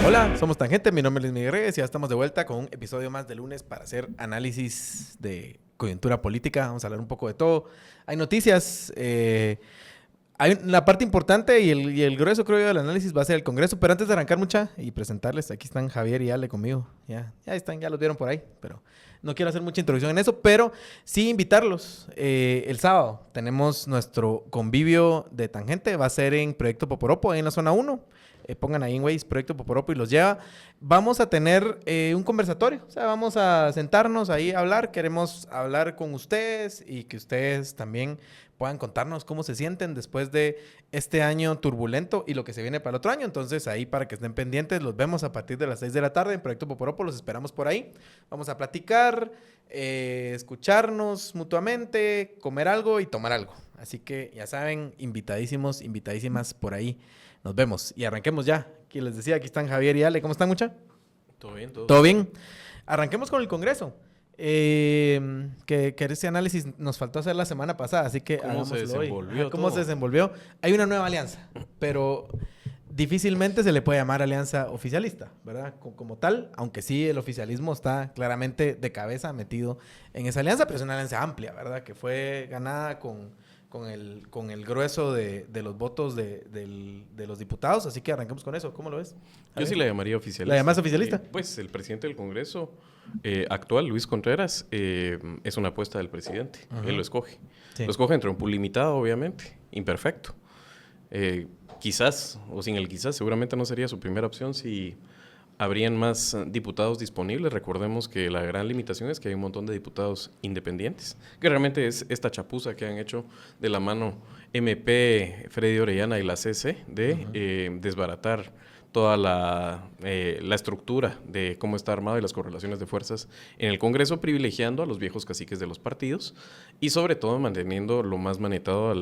Hola, somos Tangente, mi nombre es Luis Miguel Reyes y ya estamos de vuelta con un episodio más de lunes para hacer análisis de coyuntura política. Vamos a hablar un poco de todo. Hay noticias, hay la parte importante y el grueso, creo yo, del análisis va a ser el Congreso. Pero antes de arrancar mucha y presentarles, aquí están Javier y Ale conmigo. Ya están, ya los vieron por ahí, pero no quiero hacer mucha introducción en eso, pero sí invitarlos. El sábado tenemos nuestro convivio de Tangente, va a ser en Proyecto Poporopo, ahí en la zona 1. Pongan ahí en Waze Proyecto Poporopo y los lleva. Vamos a tener un conversatorio, o sea, vamos a sentarnos ahí a hablar. Queremos hablar con ustedes y que ustedes también puedan contarnos cómo se sienten después de este año turbulento y lo que se viene para el otro año. Entonces, ahí para que estén pendientes, los vemos a partir de las 6 de la tarde en Proyecto Poporopo. Los esperamos por ahí. Vamos a platicar, escucharnos mutuamente, comer algo y tomar algo. Así que ya saben, invitadísimos, invitadísimas por ahí. Nos vemos y arranquemos ya. Aquí les decía, aquí están Javier y Ale. ¿Cómo están, mucha? Todo bien, todo. ¿Todo bien? Arranquemos con el Congreso. Que ese análisis nos faltó hacer la semana pasada, así que ¿Cómo se desenvolvió? ¿Cómo se desenvolvió? Hay una nueva alianza, pero difícilmente se le puede llamar alianza oficialista, ¿verdad? Como tal, aunque sí el oficialismo está claramente de cabeza metido en esa alianza, pero es una alianza amplia, ¿verdad? Que fue ganada con el grueso de los votos de los diputados, así que arranquemos con eso. ¿Cómo lo ves? Yo sí la llamaría oficialista. ¿La llamas oficialista? Pues el presidente del Congreso actual, Luis Contreras, es una apuesta del presidente. Uh-huh. Él lo escoge. Sí. Lo escoge entre un pool limitado, obviamente, imperfecto. Quizás, o sin el quizás, seguramente no sería su primera opción si habrían más diputados disponibles. Recordemos que la gran limitación es que hay un montón de diputados independientes, que realmente es esta chapuza que han hecho de la mano MP, Freddy Orellana y la CC de desbaratar toda la estructura de cómo está armado y las correlaciones de fuerzas en el Congreso, privilegiando a los viejos caciques de los partidos y sobre todo manteniendo lo más manetado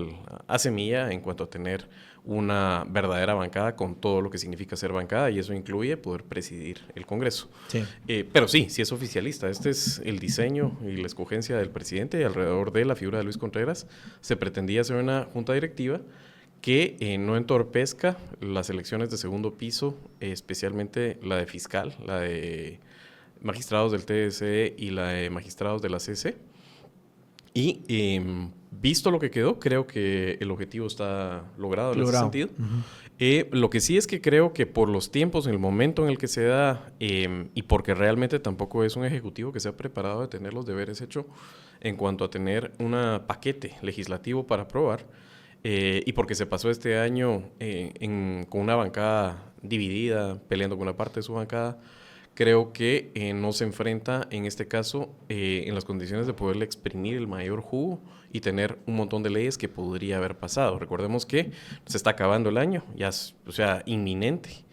a semilla en cuanto a tener una verdadera bancada con todo lo que significa ser bancada, y eso incluye poder presidir el Congreso. Sí. Pero sí es oficialista. Este es el diseño y la escogencia del presidente, y alrededor de la figura de Luis Contreras se pretendía hacer una junta directiva que no entorpezca las elecciones de segundo piso, especialmente la de fiscal, la de magistrados del TSE y la de magistrados de la CC. Y visto lo que quedó, creo que el objetivo está logrado en ese sentido. Uh-huh. Lo que sí es que creo que por los tiempos, en el momento en el que se da, y porque realmente tampoco es un ejecutivo que se ha preparado de tener los deberes hechos en cuanto a tener un paquete legislativo para aprobar, y porque se pasó este año con una bancada dividida, peleando con una parte de su bancada, creo que no se enfrenta en este caso en las condiciones de poderle exprimir el mayor jugo y tener un montón de leyes que podría haber pasado. Recordemos que se está acabando el año, ya es, o sea, inminente.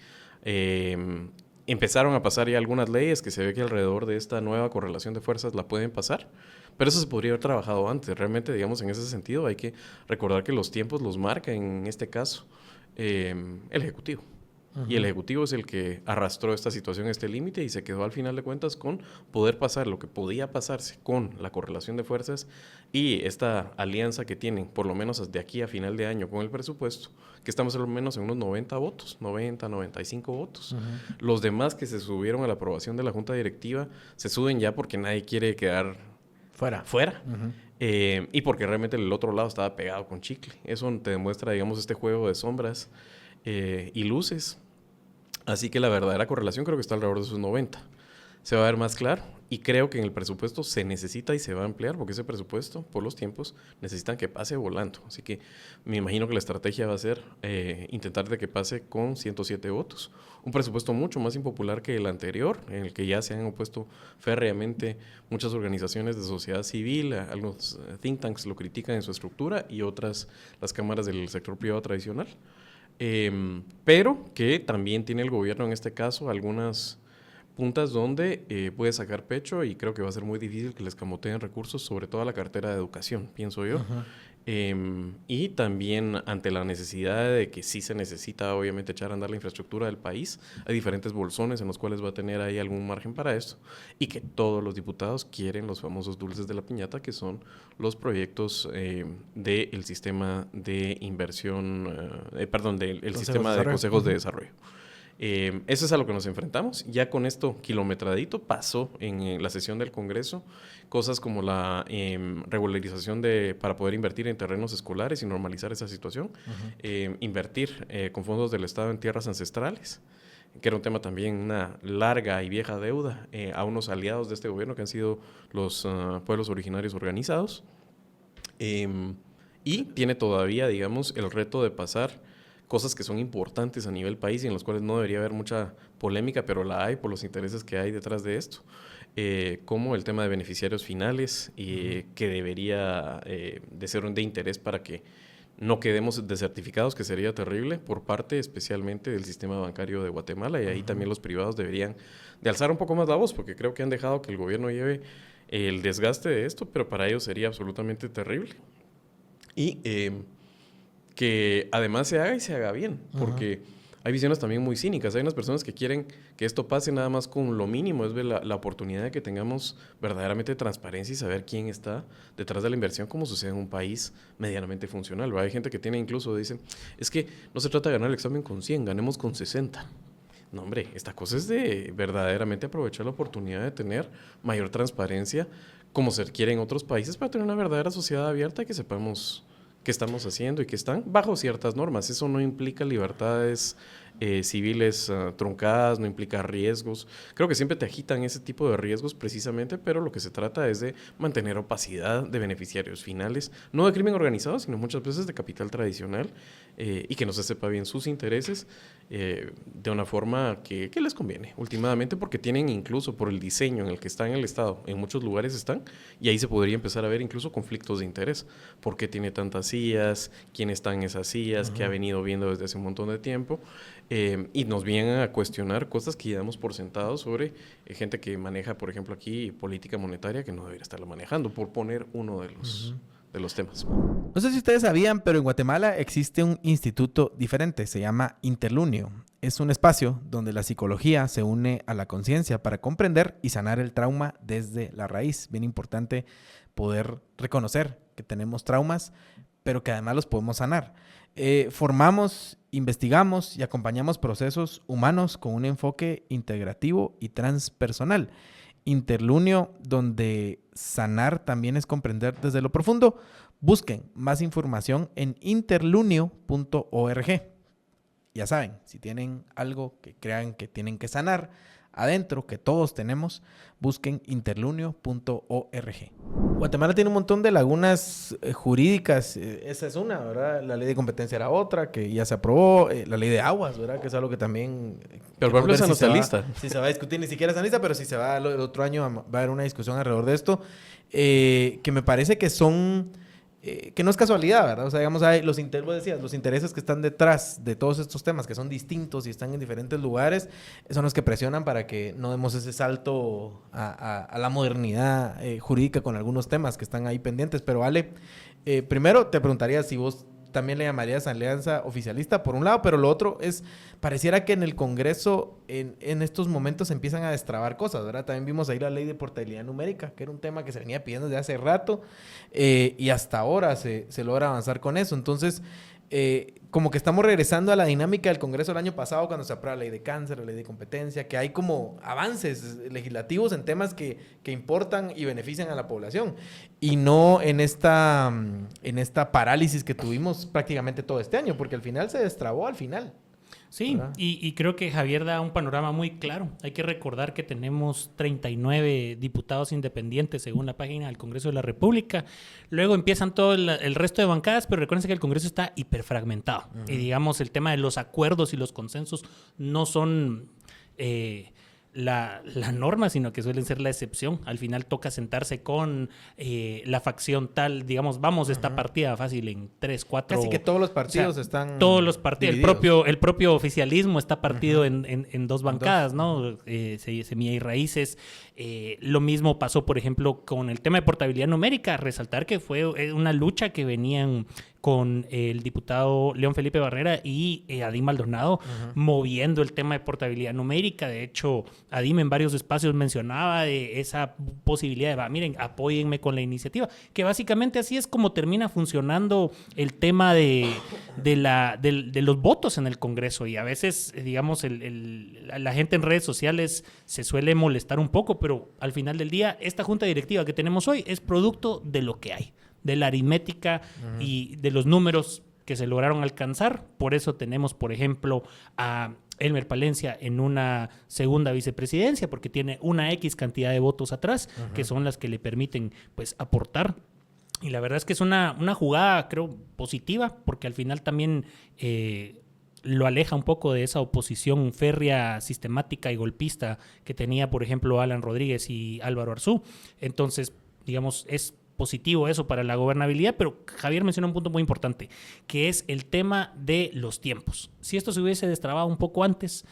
Empezaron a pasar ya algunas leyes que se ve que alrededor de esta nueva correlación de fuerzas la pueden pasar, pero eso se podría haber trabajado antes. Realmente, digamos, en ese sentido hay que recordar que los tiempos los marca, en este caso, el Ejecutivo. Uh-huh. Y el Ejecutivo es el que arrastró esta situación, este límite, y se quedó al final de cuentas con poder pasar lo que podía pasarse con la correlación de fuerzas y esta alianza que tienen, por lo menos de aquí a final de año con el presupuesto, que estamos al menos en unos 90 votos, 90, 95 votos. Uh-huh. Los demás que se subieron a la aprobación de la Junta Directiva se suben ya porque nadie quiere quedar fuera. Uh-huh. Y porque realmente el otro lado estaba pegado con chicle. Eso te demuestra, digamos, este juego de sombras y luces. Así que la verdadera correlación creo que está alrededor de esos 90. Se va a ver más claro, y creo que en el presupuesto se necesita y se va a ampliar, porque ese presupuesto, por los tiempos, necesitan que pase volando. Así que me imagino que la estrategia va a ser intentar de que pase con 107 votos. Un presupuesto mucho más impopular que el anterior, en el que ya se han opuesto férreamente muchas organizaciones de sociedad civil, algunos think tanks lo critican en su estructura, y otras, las cámaras del sector privado tradicional. Pero que también tiene el gobierno en este caso algunas puntas donde puede sacar pecho, y creo que va a ser muy difícil que les camoteen recursos, sobre todo a la cartera de educación, pienso yo. Uh-huh. Y también ante la necesidad de que sí se necesita obviamente echar a andar la infraestructura del país, hay diferentes bolsones en los cuales va a tener ahí algún margen para esto, y que todos los diputados quieren los famosos dulces de la piñata, que son los proyectos del sistema de inversión, del sistema de consejos de desarrollo. Eso es a lo que nos enfrentamos. Ya con esto kilometradito pasó en la sesión del Congreso cosas como la regularización para poder invertir en terrenos escolares y normalizar esa situación, invertir con fondos del Estado en tierras ancestrales, que era un tema también, una larga y vieja deuda a unos aliados de este gobierno que han sido los pueblos originarios organizados, y tiene todavía, digamos, el reto de pasar cosas que son importantes a nivel país y en las cuales no debería haber mucha polémica, pero la hay por los intereses que hay detrás de esto, como el tema de beneficiarios finales, que debería de ser de interés para que no quedemos desertificados, que sería terrible, por parte especialmente del sistema bancario de Guatemala, y ahí también los privados deberían de alzar un poco más la voz, porque creo que han dejado que el gobierno lleve el desgaste de esto, pero para ellos sería absolutamente terrible. Y que además se haga y se haga bien, porque hay visiones también muy cínicas. Hay unas personas que quieren que esto pase nada más con lo mínimo, es ver la oportunidad de que tengamos verdaderamente transparencia y saber quién está detrás de la inversión, como sucede en un país medianamente funcional. Hay gente que tiene incluso, dicen, es que no se trata de ganar el examen con 100, ganemos con 60. No, hombre, esta cosa es de verdaderamente aprovechar la oportunidad de tener mayor transparencia, como se quiere en otros países, para tener una verdadera sociedad abierta y que sepamos qué estamos haciendo y que están bajo ciertas normas. Eso no implica libertades civiles truncadas, no implica riesgos. Creo que siempre te agitan ese tipo de riesgos precisamente, pero lo que se trata es de mantener opacidad de beneficiarios finales, no de crimen organizado, sino muchas veces de capital tradicional, y que no se sepa bien sus intereses de una forma que les conviene últimamente, porque tienen incluso por el diseño en el que está en el Estado, en muchos lugares están, y ahí se podría empezar a ver incluso conflictos de interés. ¿Por qué tiene tantas CIAs? ¿Quién está en esas CIAs? ¿Qué ha venido viendo desde hace un montón de tiempo? Y nos vienen a cuestionar cosas que ya damos por sentado sobre gente que maneja, por ejemplo, aquí política monetaria, que no debería estarla manejando, por poner uno de los temas. No sé si ustedes sabían, pero en Guatemala existe un instituto diferente, se llama Interlunio. Es un espacio donde la psicología se une a la conciencia para comprender y sanar el trauma desde la raíz. Bien importante poder reconocer que tenemos traumas, pero que además los podemos sanar. Formamos, investigamos y acompañamos procesos humanos con un enfoque integrativo y transpersonal. Interlunio, donde sanar también es comprender desde lo profundo. Busquen más información en interlunio.org. Ya saben, si tienen algo que crean que tienen que sanar adentro, que todos tenemos, busquen interlunio.org. Guatemala tiene un montón de lagunas jurídicas. Esa es una, ¿verdad? La ley de competencia era otra, que ya se aprobó. La ley de aguas, ¿verdad? Que es algo que también... Pero por ejemplo esa no está lista. Si se va a discutir, ni siquiera está lista, pero si se va el otro año va a haber una discusión alrededor de esto, que me parece que son... que no es casualidad, ¿verdad? O sea, digamos, hay los intereses que están detrás de todos estos temas, que son distintos y están en diferentes lugares, son los que presionan para que no demos ese salto a la modernidad jurídica con algunos temas que están ahí pendientes. Pero Ale, primero te preguntaría si vos también le llamarías alianza oficialista, por un lado, pero lo otro es, pareciera que en el Congreso en estos momentos empiezan a destrabar cosas, ¿verdad? También vimos ahí la ley de portabilidad numérica, que era un tema que se venía pidiendo desde hace rato, y hasta ahora se logra avanzar con eso. Entonces, como que estamos regresando a la dinámica del Congreso del año pasado, cuando se aprueba la ley de cáncer, la ley de competencia, que hay como avances legislativos en temas que importan y benefician a la población, y no en esta parálisis que tuvimos prácticamente todo este año, porque al final se destrabó al final. Sí, y creo que Javier da un panorama muy claro. Hay que recordar que tenemos 39 diputados independientes según la página del Congreso de la República. Luego empiezan todo el resto de bancadas, pero recuerden que el Congreso está hiperfragmentado. Y digamos, el tema de los acuerdos y los consensos no son la norma, sino que suelen ser la excepción. Al final toca sentarse con la facción tal, digamos, vamos esta partida fácil en 3, 4... Casi que todos los partidos están todos los partidos, el propio oficialismo está partido en dos bancadas, ¿no? Semilla y Raíces. Lo mismo pasó, por ejemplo, con el tema de portabilidad numérica. Resaltar que fue una lucha que venían con el diputado León Felipe Barrera y Adim Maldonado moviendo el tema de portabilidad numérica. De hecho, Adim en varios espacios mencionaba de esa posibilidad de, miren, apóyenme con la iniciativa, que básicamente así es como termina funcionando el tema de los votos en el Congreso. Y a veces, digamos, la gente en redes sociales se suele molestar un poco, pero al final del día, esta junta directiva que tenemos hoy es producto de lo que hay, de la aritmética y de los números que se lograron alcanzar. Por eso tenemos, por ejemplo, a Elmer Palencia en una segunda vicepresidencia, porque tiene una X cantidad de votos atrás, que son las que le permiten, pues, aportar. Y la verdad es que es una jugada, creo, positiva, porque al final también lo aleja un poco de esa oposición férrea, sistemática y golpista que tenía, por ejemplo, Alan Rodríguez y Álvaro Arzú. Entonces, digamos, es positivo eso para la gobernabilidad, pero Javier menciona un punto muy importante, que es el tema de los tiempos. Si esto se hubiese destrabado un poco antes,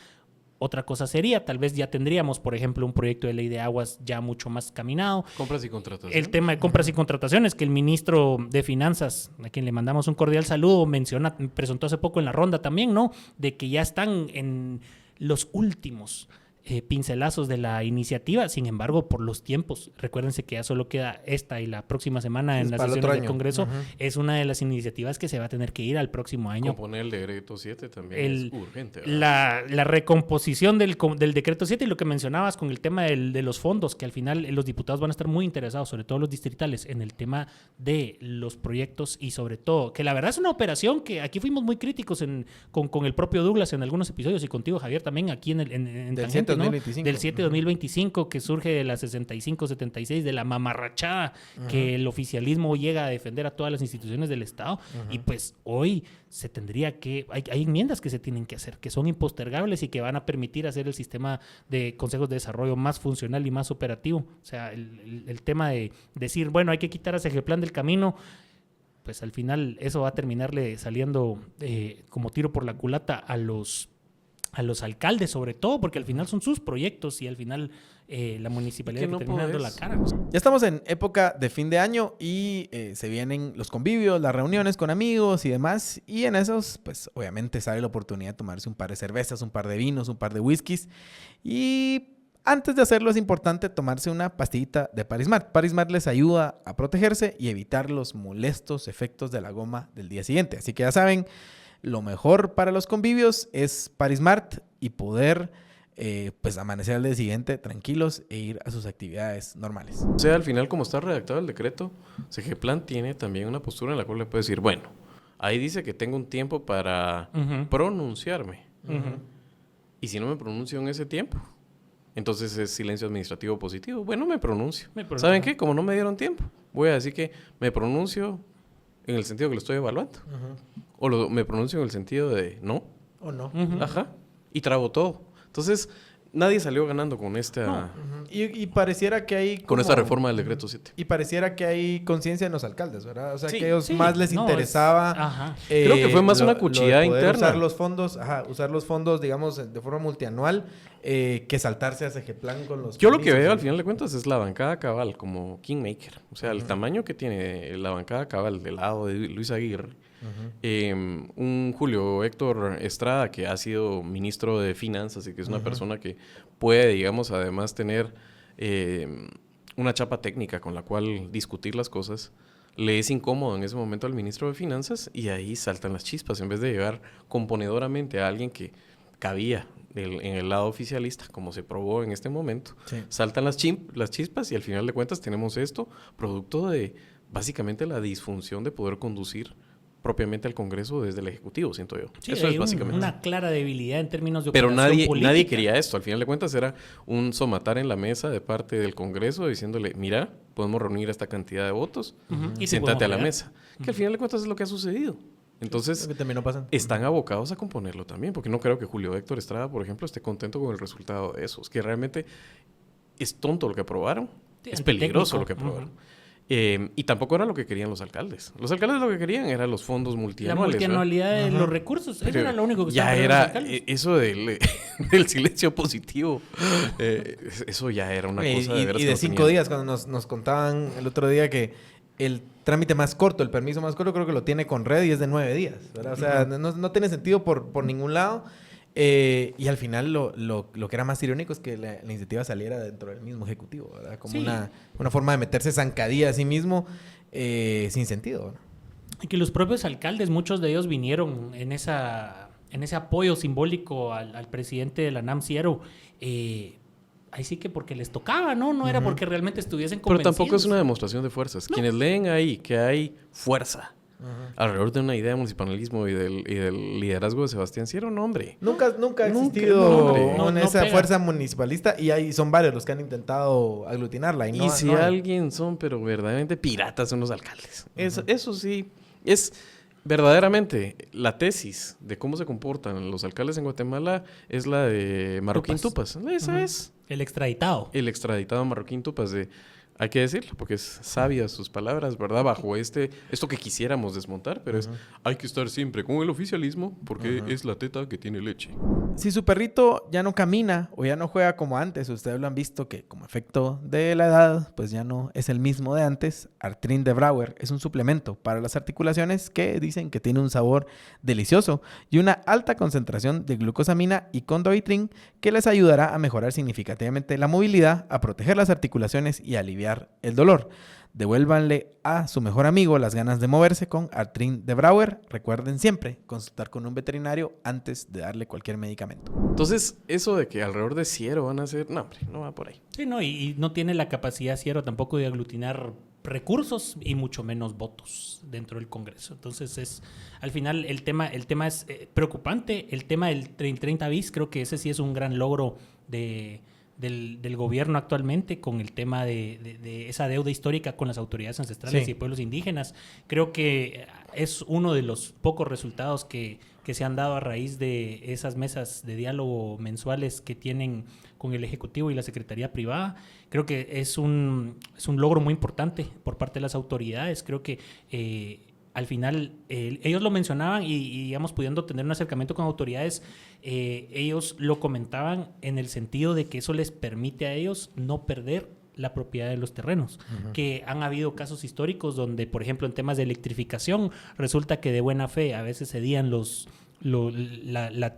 otra cosa sería, tal vez ya tendríamos, por ejemplo, un proyecto de ley de aguas ya mucho más caminado. Compras y contrataciones. El tema de compras y contrataciones, que el ministro de Finanzas, a quien le mandamos un cordial saludo, presentó hace poco en la ronda también, ¿no? De que ya están en los últimos pincelazos de la iniciativa. Sin embargo, por los tiempos, recuérdense que ya solo queda esta y la próxima semana en las sesiones del Congreso. Es una de las iniciativas que se va a tener que ir al próximo año. Componer el decreto 7 también es urgente, ¿verdad? La recomposición del decreto 7 y lo que mencionabas con el tema de los fondos, que al final los diputados van a estar muy interesados, sobre todo los distritales, en el tema de los proyectos y sobre todo, que la verdad es una operación que aquí fuimos muy críticos con el propio Douglas en algunos episodios y contigo, Javier, también aquí en Tangente, ¿no? 2025. Del 7-2025, que surge de la 65-76, de la mamarrachada que el oficialismo llega a defender a todas las instituciones del Estado. Y pues hoy se tendría que... Hay enmiendas que se tienen que hacer, que son impostergables y que van a permitir hacer el sistema de consejos de desarrollo más funcional y más operativo. O sea, el tema de decir, bueno, hay que quitar a Segeplan del camino, pues al final eso va a terminarle saliendo como tiro por la culata a los alcaldes, sobre todo, porque al final son sus proyectos y al final la municipalidad no termina dando la cara. Ya estamos en época de fin de año y se vienen los convivios, las reuniones con amigos y demás. Y en esos, pues obviamente sale la oportunidad de tomarse un par de cervezas, un par de vinos, un par de whiskies. Y antes de hacerlo es importante tomarse una pastillita de Parismart. Parismart les ayuda a protegerse y evitar los molestos efectos de la goma del día siguiente. Así que ya saben, lo mejor para los convivios es Parismart y poder pues amanecer al día siguiente tranquilos e ir a sus actividades normales. O sea, al final, como está redactado el decreto, Segeplan tiene también una postura en la cual le puede decir, bueno, ahí dice que tengo un tiempo para pronunciarme. Y si no me pronuncio en ese tiempo, entonces es silencio administrativo positivo. Bueno, me pronuncio. ¿Saben qué? Como no me dieron tiempo, voy a decir que me pronuncio en el sentido que lo estoy evaluando. O me pronuncio en el sentido de no. O no. Ajá. Y trago todo. Entonces, nadie salió ganando con esta... No. Y pareciera que hay... Con esta reforma del decreto 7. Y pareciera que hay conciencia en los alcaldes, ¿verdad? O sea, sí, que a ellos más les interesaba... Creo que fue más una cuchillada interna. Usar los fondos, digamos, de forma multianual, que saltarse a Segeplan con los... Yo lo que veo, al final de cuentas, es la bancada cabal, como Kingmaker. O sea, el tamaño que tiene la bancada cabal del lado de Luis Aguirre. Un Julio Héctor Estrada, que ha sido ministro de Finanzas y que es una persona que puede, digamos, además tener una chapa técnica con la cual discutir las cosas, le es incómodo en ese momento al ministro de Finanzas y ahí saltan las chispas. En vez de llegar componedoramente a alguien que cabía en el lado oficialista, como se probó en este momento, saltan las chispas y al final de cuentas tenemos esto, producto de básicamente la disfunción de poder conducir propiamente al Congreso desde el Ejecutivo, siento yo. Sí, eso es básicamente. Una clara debilidad en términos de pero operación política. nadie quería esto. Al final de cuentas era un somatar en la mesa de parte del Congreso diciéndole, mira, podemos reunir esta cantidad de votos y siéntate a la mesa. Que al final de cuentas es lo que ha sucedido. Entonces, Lo que terminó pasando. están abocados a componerlo también, porque no creo que Julio Héctor Estrada, por ejemplo, esté contento con el resultado de esos, que realmente es tonto lo que aprobaron, Sí, es peligroso antitécnico. lo que aprobaron. Y tampoco era lo que querían los alcaldes. Los alcaldes lo que querían eran los fondos La multianuales. multianualidad de Ajá. los recursos, eso Pero era lo único que ya estaban era peleando los alcaldes. eso del silencio positivo. Eso ya era una cosa de veras y que de no 5 tenían. días, cuando nos contaban el otro día que el trámite más corto, el permiso más corto, creo que lo tiene con Red y es de 9 días, ¿verdad? O sea, no tiene sentido por ningún lado. Y al final lo que era más irónico es que la iniciativa saliera dentro del mismo ejecutivo, ¿verdad? Como Sí. una forma de meterse zancadilla a sí mismo sin sentido, ¿no? Y que los propios alcaldes, muchos de ellos vinieron en ese apoyo simbólico al presidente de la NAM Ciero. Ahí sí que porque les tocaba, ¿no? No era porque realmente estuviesen Pero convencidos. tampoco es una demostración de fuerzas. No. Quienes leen ahí que hay fuerza alrededor de una idea de municipalismo y del liderazgo de Sebastián Ciero, no, hombre. Nunca ha Nunca, existido no, hombre. No esa pega. fuerza municipalista y son varios los que han intentado aglutinarla. Y no, si no hay. alguien son, pero verdaderamente piratas, son los alcaldes. Eso sí, es verdaderamente la tesis de cómo se comportan los alcaldes en Guatemala es la de Marroquín Tupas. Esa es El extraditado. el extraditado Marroquín Tupas de... Hay que decirlo, porque es sabia sus palabras, ¿verdad? Bajo esto que quisiéramos desmontar, pero es hay que estar siempre con el oficialismo porque es la teta que tiene leche. Si su perrito ya no camina o ya no juega como antes, ustedes lo han visto que como efecto de la edad, pues ya no es el mismo de antes, Artrin de Brouwer es un suplemento para las articulaciones que dicen que tiene un sabor delicioso y una alta concentración de glucosamina y condoitrin que les ayudará a mejorar significativamente la movilidad, a proteger las articulaciones y a aliviar el dolor. Devuélvanle a su mejor amigo las ganas de moverse con Artrin de Brouwer. Recuerden siempre consultar con un veterinario antes de darle cualquier medicamento. Entonces, eso de que alrededor de Ciero van a ser... No, hombre, no va por ahí. Sí, ¿no? Y no tiene la capacidad Ciero tampoco de aglutinar recursos y mucho menos votos dentro del Congreso. Entonces, al final el tema es preocupante. El tema del 30 bis, creo que ese sí es un gran logro del gobierno actualmente con el tema de esa deuda histórica con las autoridades ancestrales Sí. y pueblos indígenas. Creo que es uno de los pocos resultados que se han dado a raíz de esas mesas de diálogo mensuales que tienen con el Ejecutivo y la Secretaría Privada. Creo que es un logro muy importante por parte de las autoridades. Creo que al final ellos lo mencionaban y digamos, pudiendo tener un acercamiento con autoridades, ellos lo comentaban en el sentido de que eso les permite a ellos no perder la propiedad de los terrenos. Que han habido casos históricos donde, por ejemplo, en temas de electrificación, resulta que de buena fe a veces cedían la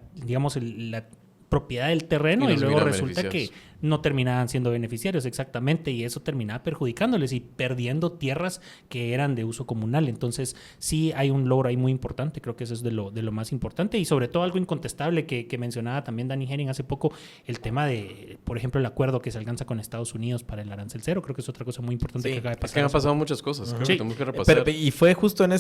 propiedad del terreno Y y no se luego miran resulta que beneficiados. no terminaban siendo beneficiarios, exactamente, y eso terminaba perjudicándoles y perdiendo tierras que eran de uso comunal. Entonces, sí hay un logro ahí muy importante, creo que eso es de lo más importante, y sobre todo algo incontestable que mencionaba también Dani Hering hace poco, el tema de, por ejemplo, el acuerdo que se alcanza con Estados Unidos para el arancel cero. Creo que es otra cosa muy importante Sí, que acaba de Es pasar. que han hace pasado poco. muchas cosas. Creo Sí. que tenemos que repasar. Y fue justo en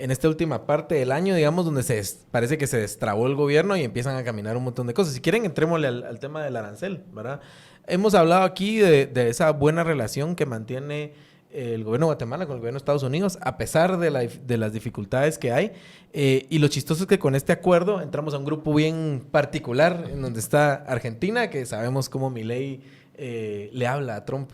esta última parte del año, digamos, donde parece que se destrabó el gobierno y empiezan a caminar un montón de cosas. Si quieren, entrémosle al tema del arancel, ¿verdad? Hemos hablado aquí de esa buena relación que mantiene el gobierno de Guatemala con el gobierno de Estados Unidos, a pesar de las dificultades que hay. Y lo chistoso es que con este acuerdo entramos a un grupo bien particular, en donde está Argentina, que sabemos cómo Milei le habla a Trump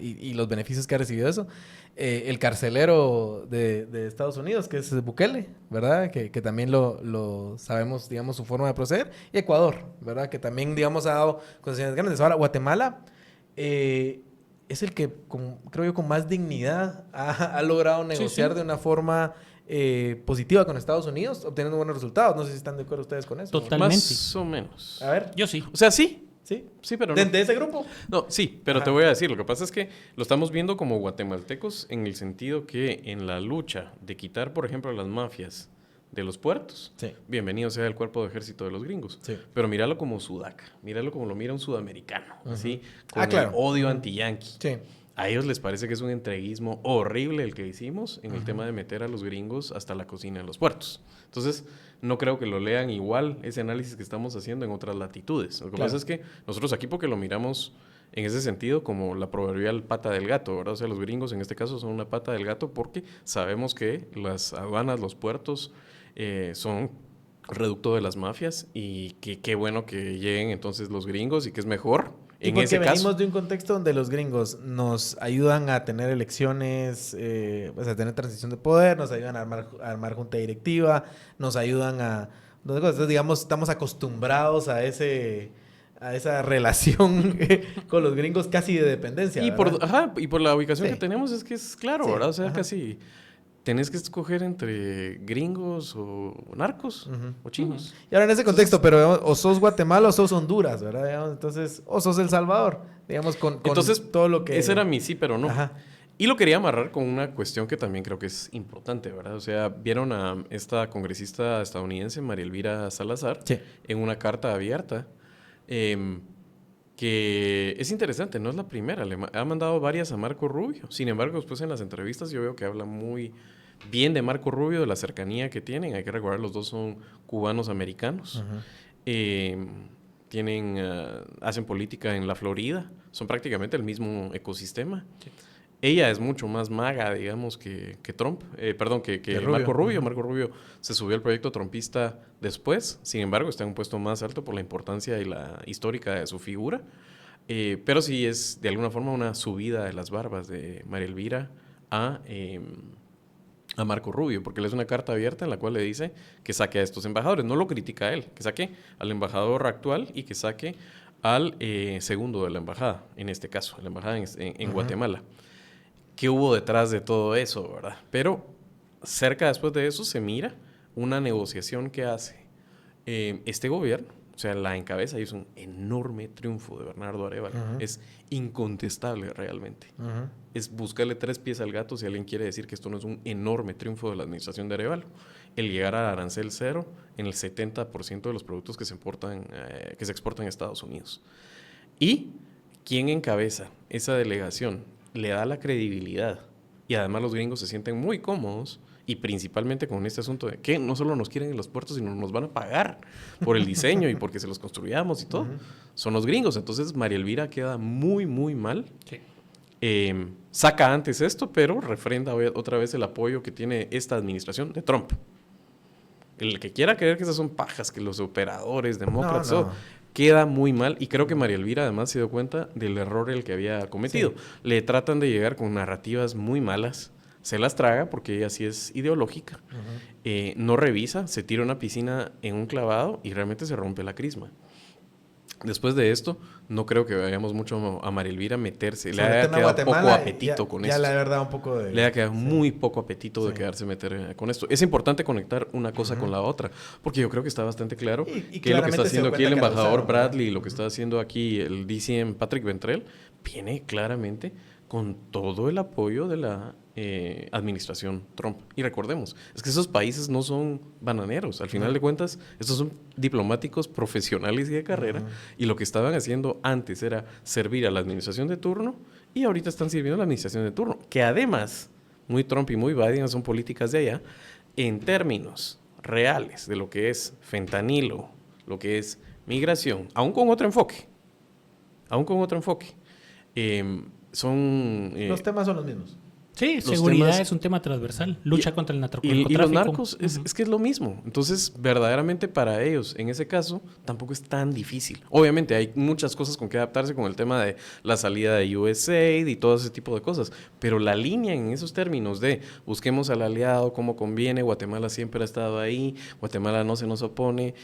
y los beneficios que ha recibido eso. El carcelero de Estados Unidos, que es Bukele, ¿verdad? Que también lo sabemos, digamos, su forma de proceder. Y Ecuador, ¿verdad? Que también, digamos, ha dado concesiones grandes. Ahora, Guatemala es el que, creo yo, con más dignidad ha logrado negociar de una forma positiva con Estados Unidos, obteniendo buenos resultados. No sé si están de acuerdo ustedes con eso. Totalmente. Más o menos. A ver. Yo sí. O sea, sí. ¿Sí? Sí, pero no. ¿De ese grupo? No, sí, pero Ajá. te voy a decir, lo que pasa es que lo estamos viendo como guatemaltecos en el sentido que en la lucha de quitar, por ejemplo, las mafias de los puertos, Sí. bienvenido sea el cuerpo de ejército de los gringos, Sí. pero míralo como sudaca, míralo como lo mira un sudamericano, así, con claro. el odio anti-yanqui. Sí. A ellos les parece que es un entreguismo horrible el que hicimos en el tema de meter a los gringos hasta la cocina en los puertos. Entonces, no creo que lo lean igual ese análisis que estamos haciendo en otras latitudes. Lo que Claro. pasa es que nosotros aquí porque lo miramos en ese sentido como la proverbial pata del gato, ¿verdad? O sea, los gringos en este caso son una pata del gato porque sabemos que las aduanas, los puertos son reducto de las mafias y que qué bueno que lleguen entonces los gringos y que es mejor Y en porque ese venimos caso. de un contexto donde los gringos nos ayudan a tener elecciones, pues a tener transición de poder, nos ayudan a armar junta directiva, nos ayudan a... Entonces, digamos, estamos acostumbrados a esa relación con los gringos casi de dependencia. Y y por la ubicación Sí. que tenemos es que es claro, Sí, ¿verdad? O sea, ajá. casi tenés que escoger entre gringos o narcos o chinos. Y ahora en ese contexto, pero digamos, o sos Guatemala o sos Honduras, ¿verdad? Digamos, entonces, o sos El Salvador, digamos, con Entonces, todo lo que... ese era mi sí, pero no. Ajá. Y lo quería amarrar con una cuestión que también creo que es importante, ¿verdad? O sea, vieron a esta congresista estadounidense, María Elvira Salazar, Sí. en una carta abierta, que es interesante, no es la primera, ha mandado varias a Marco Rubio. Sin embargo, después en las entrevistas yo veo que habla muy bien de Marco Rubio, de la cercanía que tienen. Hay que recordar, los dos son cubanos americanos. Hacen política en la Florida, son prácticamente el mismo ecosistema. Sí. Ella es mucho más maga, digamos, que Trump. Perdón, que Rubio. Marco Rubio. Marco Rubio se subió al proyecto trumpista después. Sin embargo, está en un puesto más alto por la importancia y la histórica de su figura. Pero sí es, de alguna forma, una subida de las barbas de María Elvira a Marco Rubio, porque le es una carta abierta en la cual le dice que saque a estos embajadores. No lo critica a él, que saque al embajador actual y que saque al segundo de la embajada, en este caso, la embajada en Guatemala. ¿Qué hubo detrás de todo eso, verdad? Pero cerca después de eso se mira una negociación que hace este gobierno, o sea, la encabeza, y es un enorme triunfo de Bernardo Arévalo. Es incontestable realmente. Es buscarle 3 pies al gato si alguien quiere decir que esto no es un enorme triunfo de la administración de Arévalo. El llegar al arancel cero en el 70% de los productos que se exportan a Estados Unidos. Y quien encabeza esa delegación le da la credibilidad y además los gringos se sienten muy cómodos y principalmente con este asunto de que no solo nos quieren en los puertos, sino nos van a pagar por el diseño y porque se los construyamos y todo. Son los gringos. Entonces María Elvira queda muy, muy mal. Sí. Saca antes esto, pero refrenda otra vez el apoyo que tiene esta administración de Trump. El que quiera creer que esas son pajas, que los operadores demócratas... No. Queda muy mal y creo que María Elvira además se dio cuenta del error el que había cometido. Sí. Le tratan de llegar con narrativas muy malas, se las traga porque ella sí es ideológica, no revisa, se tira a una piscina en un clavado y realmente se rompe la crisma. Después de esto, no creo que vayamos mucho a María Elvira meterse. Le ha quedado poco apetito con esto. Ya la verdad un poco de... Le ha quedado muy poco apetito de quedarse meter con esto. Es importante conectar una cosa con la otra, porque yo creo que está bastante claro que lo que está haciendo aquí el embajador Bradley y lo que está haciendo aquí el DCM Patrick Ventrell viene claramente con todo el apoyo de la administración Trump. Y recordemos, es que esos países no son bananeros. Al final de cuentas, estos son diplomáticos profesionales y de carrera. Y lo que estaban haciendo antes era servir a la administración de turno y ahorita están sirviendo a la administración de turno. Que además, muy Trump y muy Biden son políticas de allá, en términos reales de lo que es fentanilo, lo que es migración, aún con otro enfoque. Los temas son los mismos. Sí, seguridad es un tema transversal. Lucha contra el narcotráfico. Y los narcos es que es lo mismo. Entonces, verdaderamente para ellos, en ese caso, tampoco es tan difícil. Obviamente hay muchas cosas con que adaptarse con el tema de la salida de USAID y todo ese tipo de cosas. Pero la línea en esos términos de busquemos al aliado como conviene, Guatemala siempre ha estado ahí, Guatemala no se nos opone,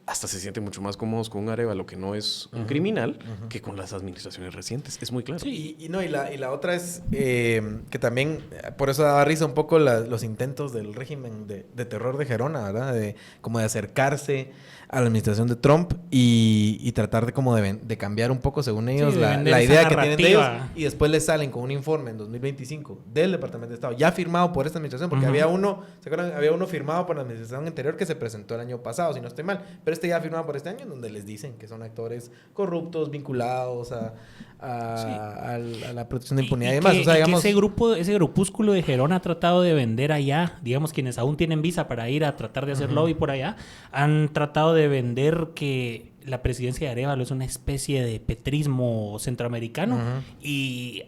hasta se sienten mucho más cómodos con un Arévalo que no es un criminal que con las administraciones recientes. Es muy claro. Sí, y la otra es que también, por eso daba risa un poco los intentos del régimen de terror de Gerona, ¿verdad? Como de acercarse a la administración de Trump y tratar de cambiar un poco, según ellos, la idea que tienen de ellos. Y después les salen con un informe en 2025 del Departamento de Estado, ya firmado por esta administración, porque había uno, ¿se acuerdan? Había uno firmado por la administración anterior que se presentó el año pasado, si no estoy mal. Pero este ya firmado por este año, donde les dicen que son actores corruptos, vinculados a la protección de impunidad y demás. O sea, digamos, que ese grupúsculo de Gerona ha tratado de vender allá, digamos, quienes aún tienen visa para ir a tratar de hacer lobby por allá, han tratado de vender que la presidencia de Arévalo es una especie de petrismo centroamericano y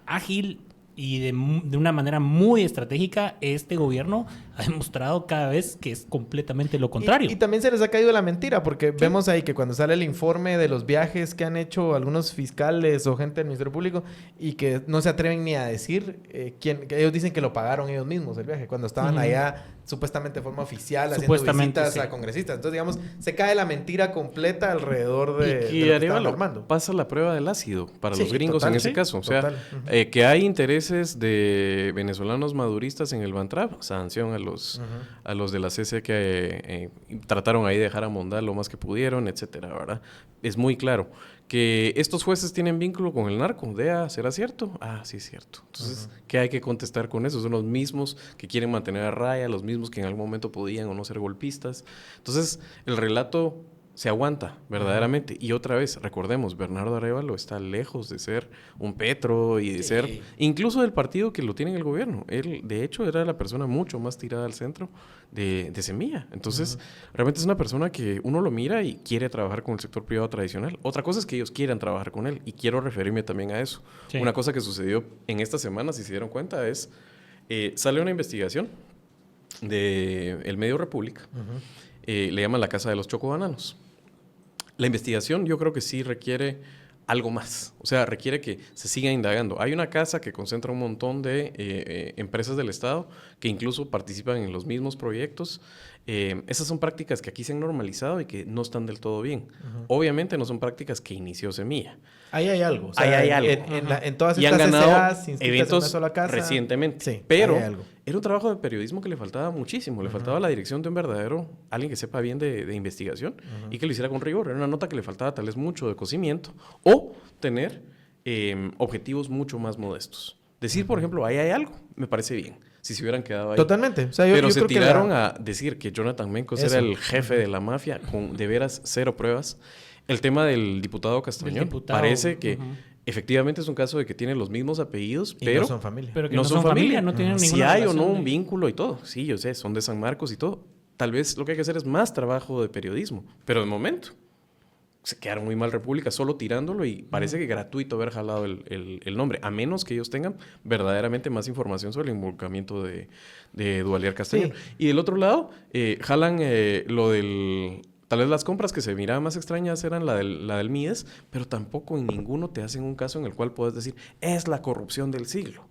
ágil y de una manera muy estratégica, este gobierno ha demostrado cada vez que es completamente lo contrario. Y también se les ha caído la mentira, porque vemos ahí que cuando sale el informe de los viajes que han hecho algunos fiscales o gente del Ministerio Público y que no se atreven ni a decir quién, que ellos dicen que lo pagaron ellos mismos el viaje, cuando estaban allá supuestamente de forma oficial haciendo visitas a congresistas. Entonces, digamos, se cae la mentira completa alrededor de lo que estaban armando. Pasa la prueba del ácido para los gringos en ese caso. O sea, total. Que hay intereses de venezolanos maduristas en el Bantrap, sanción a los de la CC que trataron ahí de dejar a Mondal lo más que pudieron, etcétera, ¿verdad? Es muy claro que estos jueces tienen vínculo con el narco. ¿Será cierto? Ah, sí es cierto. Entonces, ¿qué hay que contestar con eso? Son los mismos que quieren mantener a raya, los mismos que en algún momento podían o no ser golpistas. Entonces, el relato se aguanta verdaderamente. Y otra vez, recordemos, Bernardo Arévalo está lejos de ser un Petro y de ser incluso del partido que lo tiene en el gobierno. Él, de hecho, era la persona mucho más tirada al centro de Semilla. Entonces, realmente es una persona que uno lo mira y quiere trabajar con el sector privado tradicional. Otra cosa es que ellos quieran trabajar con él y quiero referirme también a eso. Sí. Una cosa que sucedió en esta semana, si se dieron cuenta, es sale una investigación del medio República. Le llaman la Casa de los Chocobananos. La investigación yo creo que sí requiere algo más. O sea, requiere que se siga indagando. Hay una casa que concentra un montón de empresas del Estado que incluso participan en los mismos proyectos. Esas son prácticas que aquí se han normalizado y que no están del todo bien. Obviamente no son prácticas que inició Semilla. Ahí hay algo. O sea, ahí hay algo. En todas y estas han ganado eventos en una sola casa. Recientemente. Sí, pero era un trabajo de periodismo que le faltaba muchísimo. Le faltaba la dirección de un verdadero, alguien que sepa bien de investigación y que lo hiciera con rigor. Era una nota que le faltaba tal vez mucho de cocimiento o tener objetivos mucho más modestos. Decir, por ejemplo, ahí hay algo, me parece bien. Si se hubieran quedado ahí. Totalmente. O sea, pero se tiraron a decir que Jonathan Mencos era el jefe de la mafia con de veras cero pruebas. El tema del diputado Castañón parece que efectivamente es un caso de que tiene los mismos apellidos, pero no son familia. Pero que no son familia, no tienen ninguna si hay o no un vínculo y todo. Sí, yo sé, son de San Marcos y todo. Tal vez lo que hay que hacer es más trabajo de periodismo, pero de momento se quedaron muy mal República solo tirándolo y parece que gratuito haber jalado el nombre, a menos que ellos tengan verdaderamente más información sobre el involucramiento de Duvalier Castañón. Sí. Y del otro lado, jalan lo del... Tal vez las compras que se miraban más extrañas eran la del MIDES, pero tampoco en ninguno te hacen un caso en el cual puedes decir, es la corrupción del siglo.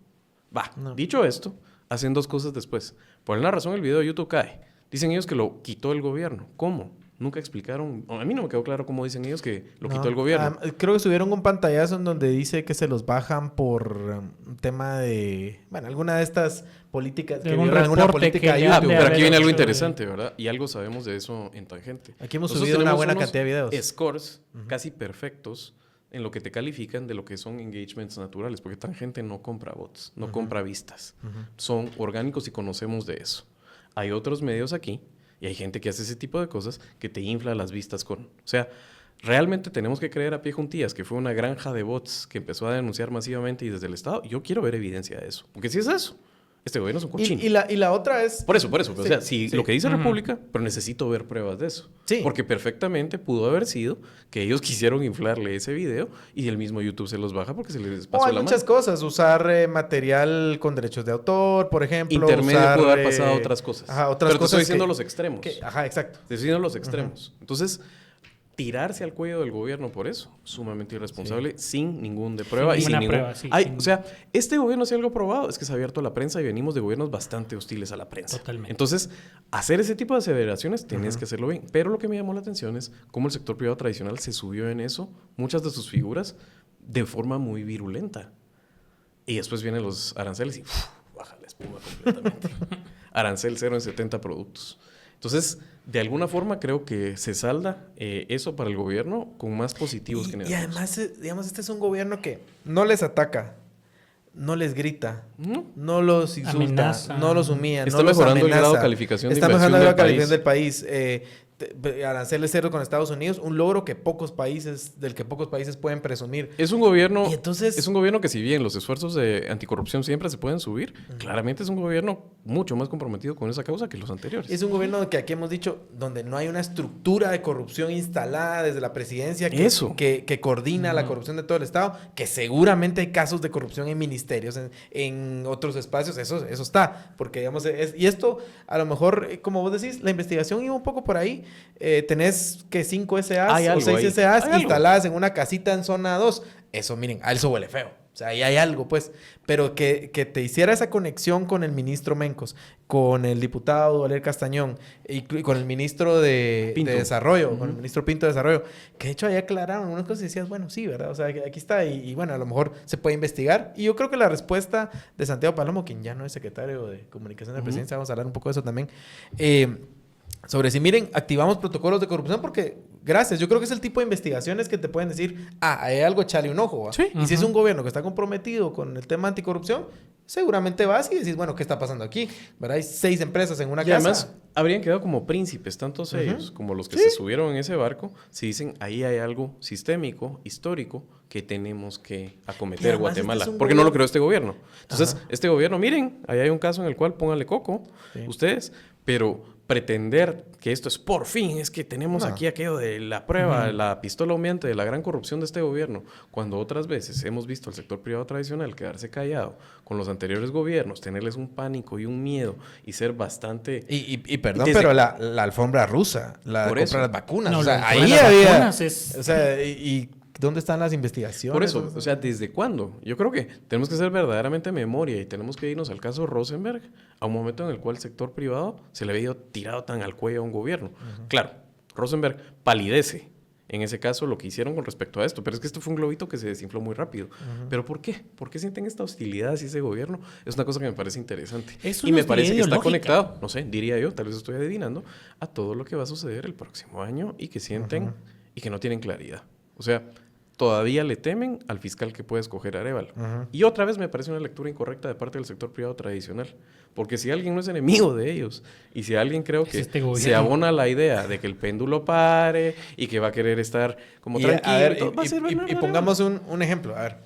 Dicho esto, hacen dos cosas después. Por alguna razón el video de YouTube cae. Dicen ellos que lo quitó el gobierno. ¿Cómo? Nunca explicaron. A mí no me quedó claro cómo dicen ellos que lo quitó el gobierno. Creo que subieron un pantallazo en donde dice que se los bajan por un tema de... Bueno, alguna de estas políticas que violan alguna política de YouTube. Pero aquí viene algo interesante, ¿verdad? Y algo sabemos de eso en Tangente. Aquí hemos subido una buena cantidad de videos. Scores casi perfectos en lo que te califican de lo que son engagements naturales. Porque Tangente no compra bots, no compra vistas. Son orgánicos y conocemos de eso. Hay otros medios aquí y hay gente que hace ese tipo de cosas que te infla las vistas con... O sea, realmente tenemos que creer a pie juntillas que fue una granja de bots que empezó a denunciar masivamente y desde el Estado. Yo quiero ver evidencia de eso. Porque si es eso, este gobierno es un cochino. Y la otra es... Por eso. Sí, o sea, lo que dice República, pero necesito ver pruebas de eso. Sí. Porque perfectamente pudo haber sido que eldos quisieron inflarle ese video y el mismo YouTube se los baja porque se les pasó la mano. Hay muchas cosas. Usar material con derechos de autor, por ejemplo. Intermedio pudo haber pasado otras cosas. Ajá, otras pero cosas. Pero te estoy diciendo los extremos. Ajá, exacto. Te estoy diciendo los extremos. Entonces... tirarse al cuello del gobierno por eso, sumamente irresponsable, sin ningún de prueba. Sin ninguna prueba, sí. O sea, este gobierno, si algo probado, es que se ha abierto a la prensa y venimos de gobiernos bastante hostiles a la prensa. Totalmente. Entonces, hacer ese tipo de aseveraciones tenés que hacerlo bien. Pero lo que me llamó la atención es cómo el sector privado tradicional se subió en eso, muchas de sus figuras, de forma muy virulenta. Y después vienen los aranceles y baja la espuma completamente. Arancel 0 en 70 productos. Entonces, de alguna forma creo que se salda eso para el gobierno con más positivos que negativos. Y además, digamos, este es un gobierno que no les ataca, no les grita, no los insulta, no los humilla, está mejorando el grado de calificación de inversión del país. aranceles cero con Estados Unidos, un logro que pocos países pueden presumir. Es un gobierno, Y entonces- es un gobierno que si bien los esfuerzos de anticorrupción siempre se pueden subir, claramente es un gobierno mucho más comprometido con esa causa que los anteriores. Es un gobierno que aquí hemos dicho, donde no hay una estructura de corrupción instalada desde la presidencia Eso. que coordina la corrupción de todo el Estado, que seguramente hay casos de corrupción en ministerios, en otros espacios, eso está, porque digamos, y esto a lo mejor, como vos decís, la investigación iba un poco por ahí, tenés que 5 SAs Hay o algo 6 ahí. SAs Hay algo. instaladas en una casita en zona 2, eso miren, a eso huele feo. O sea, ahí hay algo, pues. Pero que te hiciera esa conexión con el ministro Mencos, con el diputado Valer Castañón y con el ministro de Pinto. Desarrollo, con el ministro Pinto de Desarrollo, que de hecho ahí aclararon algunas cosas y decías, bueno, sí, ¿verdad? O sea, que aquí está y bueno, a lo mejor se puede investigar. Y yo creo que la respuesta de Santiago Palomo, quien ya no es secretario de Comunicación de la Presidencia, vamos a hablar un poco de eso también, sobre si, miren, activamos protocolos de corrupción porque, gracias, yo creo que es el tipo de investigaciones que te pueden decir, hay algo, échale un ojo. ¿Va? Sí. Y si es un gobierno que está comprometido con el tema anticorrupción, seguramente vas y decís, bueno, ¿qué está pasando aquí? ¿Verdad? Hay 6 empresas en una Y casa. además habrían quedado como príncipes, tantos ellos como los que se subieron en ese barco, si dicen, ahí hay algo sistémico, histórico, que tenemos que Y acometer además Guatemala. este es un Porque no lo gobierno- creó este gobierno. Entonces, Ajá. este gobierno, miren, ahí hay un caso en el cual pónganle coco, Sí. ustedes, pero pretender que esto es por fin, es que tenemos No. aquí aquello de la prueba, la pistola humeante de la gran corrupción de este gobierno, cuando otras veces hemos visto al sector privado tradicional quedarse callado con los anteriores gobiernos, tenerles un pánico y un miedo y ser bastante... Y perdón, Desde- pero la alfombra rusa, la Por compra eso. de las vacunas. No, o sea, la ahí alfombra de las había. vacunas es- O sea, y ¿dónde están las investigaciones? Por eso, o sea, ¿desde cuándo? Yo creo que tenemos que hacer verdaderamente memoria y tenemos que irnos al caso Rosenberg, a un momento en el cual el sector privado se le había ido tirado tan al cuello a un gobierno. Claro, Rosenberg palidece en ese caso lo que hicieron con respecto a esto, pero es que esto fue un globito que se desinfló muy rápido. ¿Pero por qué? ¿Por qué sienten esta hostilidad hacia ese gobierno? Es una cosa que me parece interesante. Es Y una me parece que hostilidad está ideológica. conectado, no sé, diría yo, tal vez estoy adivinando, a todo lo que va a suceder el próximo año y que sienten y que no tienen claridad. O sea, todavía le temen al fiscal que puede escoger Arévalo. Y otra vez me parece una lectura incorrecta de parte del sector privado tradicional. Porque si alguien no es enemigo de ellos y si alguien creo Es que este gobierno. se abona la idea de que el péndulo pare y que va a querer estar como Y, tranquilo, a ver, todo, va a ser Bernardo y pongamos un ejemplo. A ver,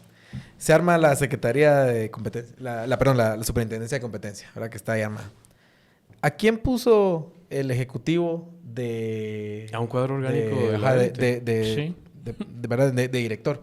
se arma la Secretaría de Competencia, la Superintendencia de Competencia, ahora que está ahí armada. ¿A quién puso el Ejecutivo de... A un cuadro orgánico de la ajá, élite. Sí. ¿verdad? De director,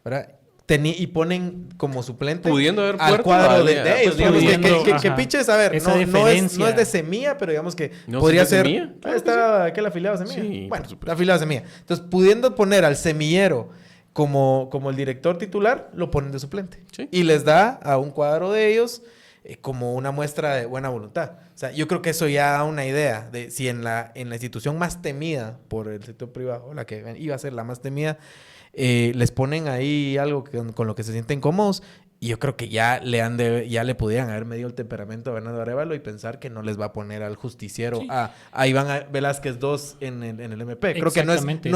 ¿verdad? Y ponen como suplente Pudiendo haber al puerto, cuadro vale, de ellos. pues, Digamos, pudiendo, que ajá. piches, a ver, Esa no es deferencia. de Semilla, pero digamos que ¿No podría es de ser... Semilla? Claro que está aquel afiliado a Semilla. Sí, Bueno, por supuesto. afiliado a Semilla. Entonces, pudiendo poner al semillero como el director titular, lo ponen de suplente. Sí. Y les da a un cuadro de ellos como una muestra de buena voluntad. O sea, yo creo que eso ya da una idea de si en la institución más temida por el sector privado, la que iba a ser la más temida, les ponen ahí algo con lo que se sienten cómodos. Y yo creo que ya le pudieran haber medido el temperamento a Bernardo Arévalo y pensar que no les va a poner al justiciero Sí. a Iván Velázquez II en el MP. Creo que no Exactamente,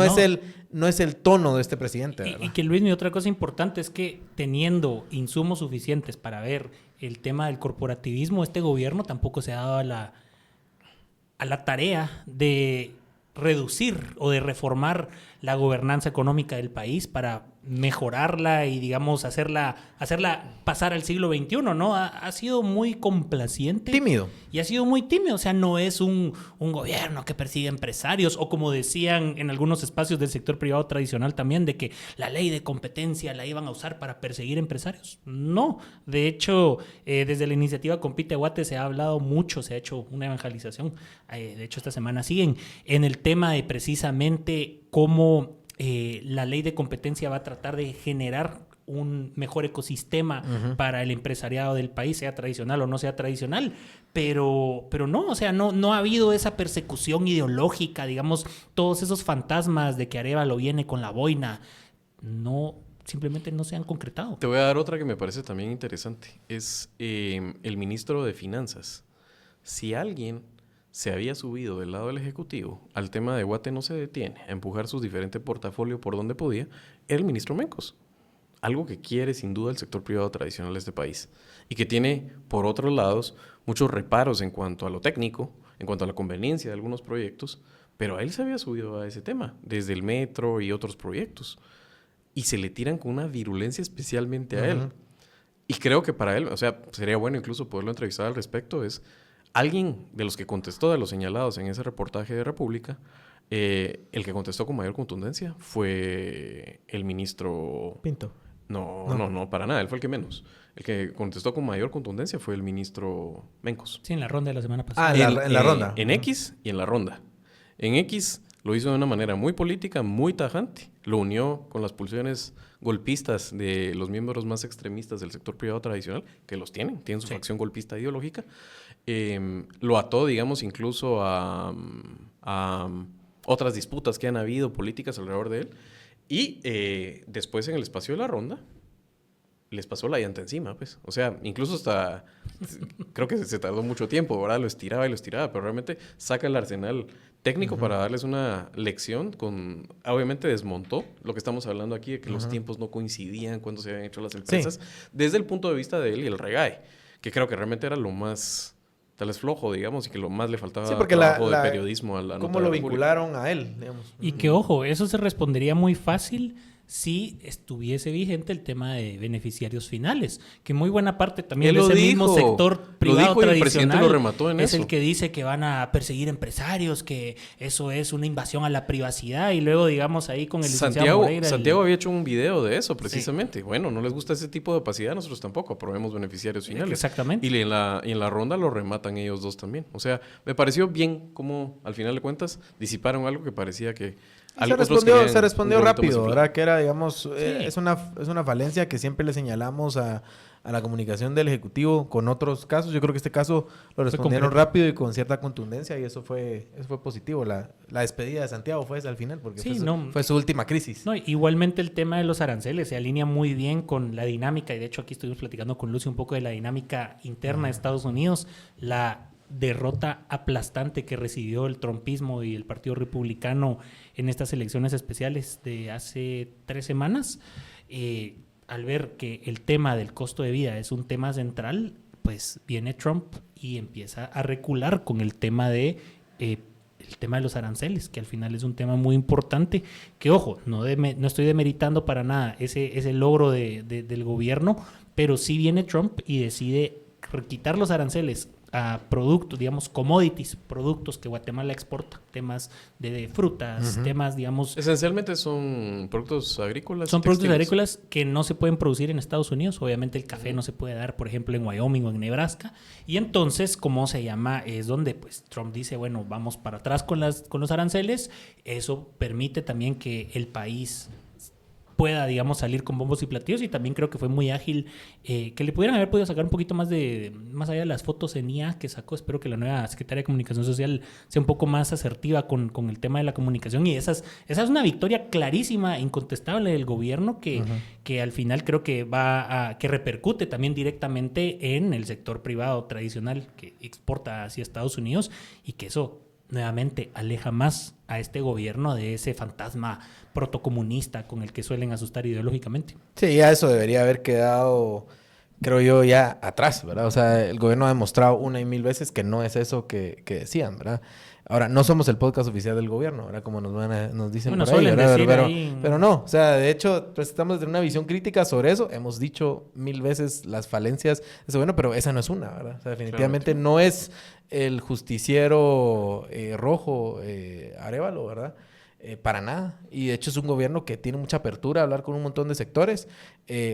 es el tono de este presidente. ¿verdad? Y que Luis, mi otra cosa importante es que teniendo insumos suficientes para ver el tema del corporativismo, este gobierno tampoco se ha dado a la tarea de reducir o de reformar la gobernanza económica del país para mejorarla y, digamos, hacerla pasar al siglo XXI, ¿no? Ha sido muy complaciente. Tímido. Y ha sido muy tímido. O sea, no es un gobierno que persigue empresarios o como decían en algunos espacios del sector privado tradicional también, de que la ley de competencia la iban a usar para perseguir empresarios. No. De hecho, desde la iniciativa Compite Guate se ha hablado mucho, se ha hecho una evangelización. De hecho, esta semana siguen en el tema de precisamente cómo la ley de competencia va a tratar de generar un mejor ecosistema para el empresariado del país, sea tradicional o no sea tradicional, pero no, o sea, no ha habido esa persecución ideológica, digamos, todos esos fantasmas de que Arévalo viene con la boina, simplemente no se han concretado. Te voy a dar otra que me parece también interesante. Es el ministro de Finanzas. Si alguien se había subido del lado del Ejecutivo al tema de Guate no se detiene a empujar sus diferentes portafolios por donde podía, era el ministro Mencos. Algo que quiere sin duda el sector privado tradicional de este país y que tiene, por otros lados, muchos reparos en cuanto a lo técnico, en cuanto a la conveniencia de algunos proyectos, Pero a él se había subido a ese tema, desde el metro y otros proyectos. Y se le tiran con una virulencia especialmente a él. Y creo que para él, o sea, sería bueno incluso poderlo entrevistar al respecto, es alguien de los que contestó, de los señalados en ese reportaje de República, el que contestó con mayor contundencia fue el ministro... Pinto. No, para nada, él fue el que menos. El que contestó con mayor contundencia fue el ministro Mencos. Sí, en la ronda de la semana pasada. En la ronda. En X y en la ronda. En X lo hizo de una manera muy política, muy tajante. Lo unió con las pulsiones golpistas de los miembros más extremistas del sector privado tradicional, que los tienen su facción golpista ideológica. Lo ató, digamos, incluso a otras disputas que han habido políticas alrededor de él. Y después en el espacio de la ronda les pasó la llanta encima, pues. O sea, incluso hasta... creo que se tardó mucho tiempo, ¿verdad? Lo estiraba, pero realmente saca el arsenal técnico para darles una lección con... Obviamente desmontó lo que estamos hablando aquí, de que los tiempos no coincidían cuando se habían hecho las empresas, desde el punto de vista de él y el regae, que creo que realmente era lo más... tal vez flojo, digamos, y que lo más le faltaba trabajo de periodismo a la nota. ¿Cómo lo vincularon a él, digamos? Y que, ojo, eso se respondería muy fácil si estuviese vigente el tema de beneficiarios finales, que muy buena parte también de ese mismo sector privado tradicional el presidente lo remató en es eso. el que dice que van a perseguir empresarios, que eso es una invasión a la privacidad, y luego, digamos, ahí con el licenciado Moreira... Santiago había hecho un video de eso, precisamente. Sí. Bueno, no les gusta ese tipo de opacidad, nosotros tampoco aprobemos beneficiarios finales. Exactamente. Y en la ronda lo rematan ellos dos también. O sea, me pareció bien cómo, al final de cuentas, disiparon algo que parecía que... Se respondió rápido, ¿verdad? Que era, digamos, es una falencia que siempre le señalamos a la comunicación del Ejecutivo con otros casos. Yo creo que este caso lo respondieron rápido y con cierta contundencia, y eso fue positivo. La despedida de Santiago fue esa al final, porque fue su última crisis. No, igualmente el tema de los aranceles se alinea muy bien con la dinámica, y de hecho aquí estuvimos platicando con Lucio un poco de la dinámica interna de Estados Unidos, la derrota aplastante que recibió el trumpismo y el Partido Republicano en estas elecciones especiales de hace 3 semanas, al ver que el tema del costo de vida es un tema central, pues viene Trump y empieza a recular con el tema de los aranceles, que al final es un tema muy importante, que ojo, no estoy demeritando para nada ese logro del gobierno, pero sí viene Trump y decide quitar los aranceles a productos, digamos, commodities, productos que Guatemala exporta, temas de frutas, temas, digamos... Esencialmente son productos agrícolas. Son productos agrícolas que no se pueden producir en Estados Unidos. Obviamente el café no se puede dar, por ejemplo, en Wyoming o en Nebraska. Y entonces, ¿cómo se llama? Es donde pues Trump dice, bueno, vamos para atrás con los aranceles. Eso permite también que el país pueda, digamos, salir con bombos y platillos, y también creo que fue muy ágil, que le pudieran haber podido sacar un poquito más allá de las fotos en IA que sacó. Espero que la nueva secretaria de Comunicación Social sea un poco más asertiva con el tema de la comunicación, y esa es una victoria clarísima, incontestable del gobierno que al final creo que que repercute también directamente en el sector privado tradicional que exporta hacia Estados Unidos, y que eso nuevamente aleja más a este gobierno de ese fantasma protocomunista con el que suelen asustar ideológicamente. Sí, ya eso debería haber quedado, creo yo, ya atrás, ¿verdad? O sea, el gobierno ha demostrado 1 y 1000 veces que no es eso que decían, ¿verdad? Ahora, no somos el podcast oficial del gobierno, ¿verdad? Como nos dicen por ahí, ¿verdad? Pero no, o sea, de hecho, pues estamos de una visión crítica sobre eso. Hemos dicho 1000 veces las falencias de ese gobierno, pero esa no es una, ¿verdad? O sea, definitivamente no es el justiciero rojo Arévalo, ¿verdad? Para nada. Y de hecho es un gobierno que tiene mucha apertura a hablar con un montón de sectores.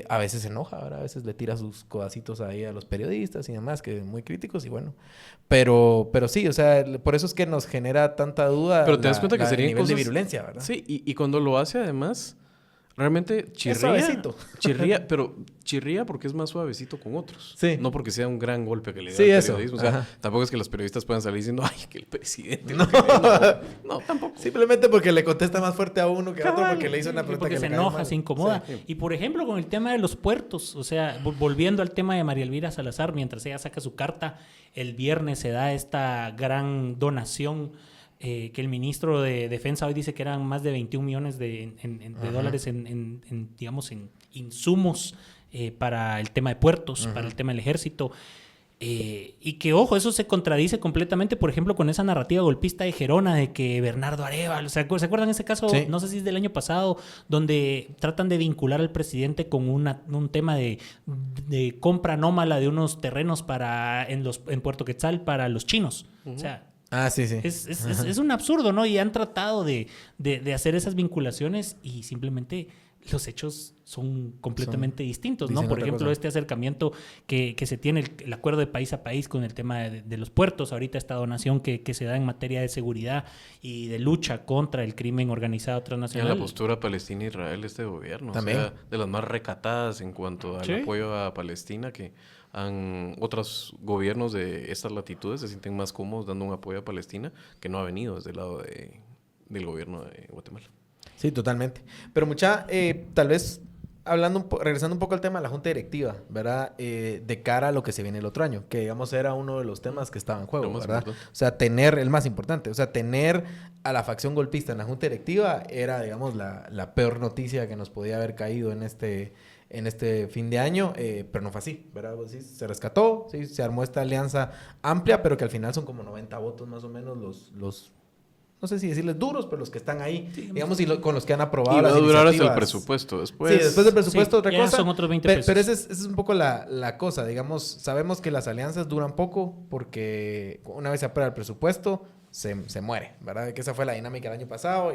A veces se enoja, ¿verdad? A veces le tira sus codacitos ahí a los periodistas y demás, que muy críticos, y bueno. Pero sí, o sea, por eso es que nos genera tanta duda. Pero te das cuenta que sería el nivel de virulencia, ¿verdad? Sí, y cuando lo hace además, realmente chirría. Es suavecito. Pero chirría porque es más suavecito con otros. Sí. No porque sea un gran golpe que le da al periodismo. Eso. O sea, tampoco es que los periodistas puedan salir diciendo, ay, que el presidente... No, tampoco. Simplemente porque le contesta más fuerte a uno que a otro, porque le hizo una pregunta porque que se le enoja, mal. se incomoda. Sí. Y por ejemplo, con el tema de los puertos, o sea, volviendo al tema de María Elvira Salazar, mientras ella saca su carta, el viernes se da esta gran donación que el ministro de Defensa hoy dice que eran más de 21 millones de dólares digamos, en insumos para el tema de puertos, para el tema del ejército. Y que, ojo, eso se contradice completamente, por ejemplo, con esa narrativa golpista de Gerona de que Bernardo Arévalo, ¿se acuerdan ese caso? Sí. No sé si es del año pasado, donde tratan de vincular al presidente con un tema de compra anómala de unos terrenos en Puerto Quetzal para los chinos. O sea, Sí. es un absurdo, ¿no? Y han tratado de hacer esas vinculaciones y simplemente los hechos son completamente distintos, ¿no? Por ejemplo, este acercamiento que se tiene, el acuerdo de país a país con el tema de los puertos, ahorita esta donación que se da en materia de seguridad y de lucha contra el crimen organizado transnacional. En la postura Palestina-Israel de este gobierno, también. O sea, de las más recatadas en cuanto al ¿Sí? apoyo a Palestina, que otros gobiernos de estas latitudes se sienten más cómodos dando un apoyo a Palestina, que no ha venido desde el lado del gobierno de Guatemala. Sí, totalmente. Pero tal vez regresando un poco al tema de la junta directiva, ¿verdad? De cara a lo que se viene el otro año, que digamos era uno de los temas que estaba en juego, ¿verdad? Importante. O sea, tener el más importante, o sea, tener a la facción golpista en la junta directiva era, digamos, la peor noticia que nos podía haber caído en este fin de año, pero no fue así, ¿verdad? Pues sí, se rescató, sí, se armó esta alianza amplia, pero que al final son como 90 votos más o menos los no sé si decirles duros, pero los que están ahí, sí, digamos, y con los que han aprobado las iniciativas. Y va a durar hasta el presupuesto después. Sí, después del presupuesto otra cosa. Son otros 20 pesos. Pero esa es un poco la cosa, digamos, sabemos que las alianzas duran poco porque una vez se aprueba el presupuesto, se muere, ¿verdad? Que esa fue la dinámica del año pasado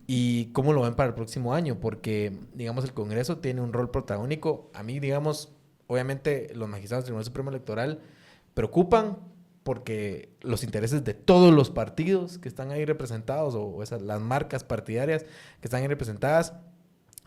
y cómo lo ven para el próximo año, porque, digamos, el Congreso tiene un rol protagónico. A mí, digamos, obviamente los magistrados del Tribunal Supremo Electoral preocupan porque los intereses de todos los partidos que están ahí representados o las marcas partidarias que están ahí representadas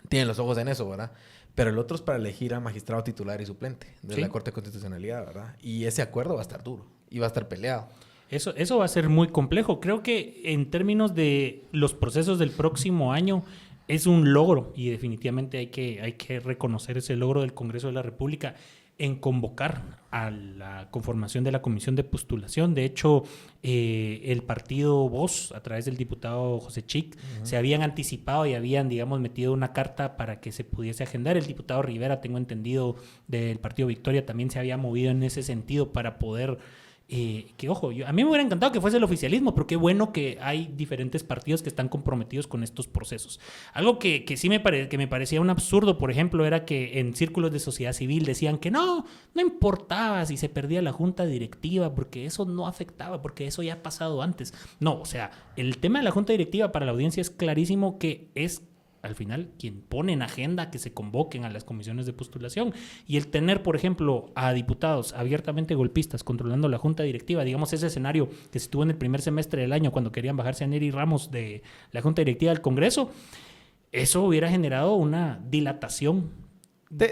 tienen los ojos en eso, ¿verdad? Pero el otro es para elegir a magistrado titular y suplente de la Corte de Constitucionalidad, ¿verdad? Y ese acuerdo va a estar duro y va a estar peleado. Eso va a ser muy complejo. Creo que en términos de los procesos del próximo año es un logro y definitivamente hay que reconocer ese logro del Congreso de la República en convocar a la conformación de la comisión de postulación. De hecho, el partido Voz, a través del diputado José Chic, se habían anticipado y habían, digamos, metido una carta para que se pudiese agendar. El diputado Rivera, tengo entendido, del partido Victoria, también se había movido en ese sentido para poder... a mí me hubiera encantado que fuese el oficialismo, pero qué bueno que hay diferentes partidos que están comprometidos con estos procesos. Algo que sí me parecía un absurdo, por ejemplo, era que en círculos de sociedad civil decían que no importaba si se perdía la junta directiva, porque eso no afectaba, porque eso ya ha pasado antes. No, o sea, el tema de la junta directiva para la audiencia es clarísimo que es al final quien pone en agenda que se convoquen a las comisiones de postulación. Y el tener, por ejemplo, a diputados abiertamente golpistas controlando la junta directiva, digamos ese escenario que se tuvo en el primer semestre del año cuando querían bajarse a Neri Ramos de la junta directiva del Congreso, eso hubiera generado una dilatación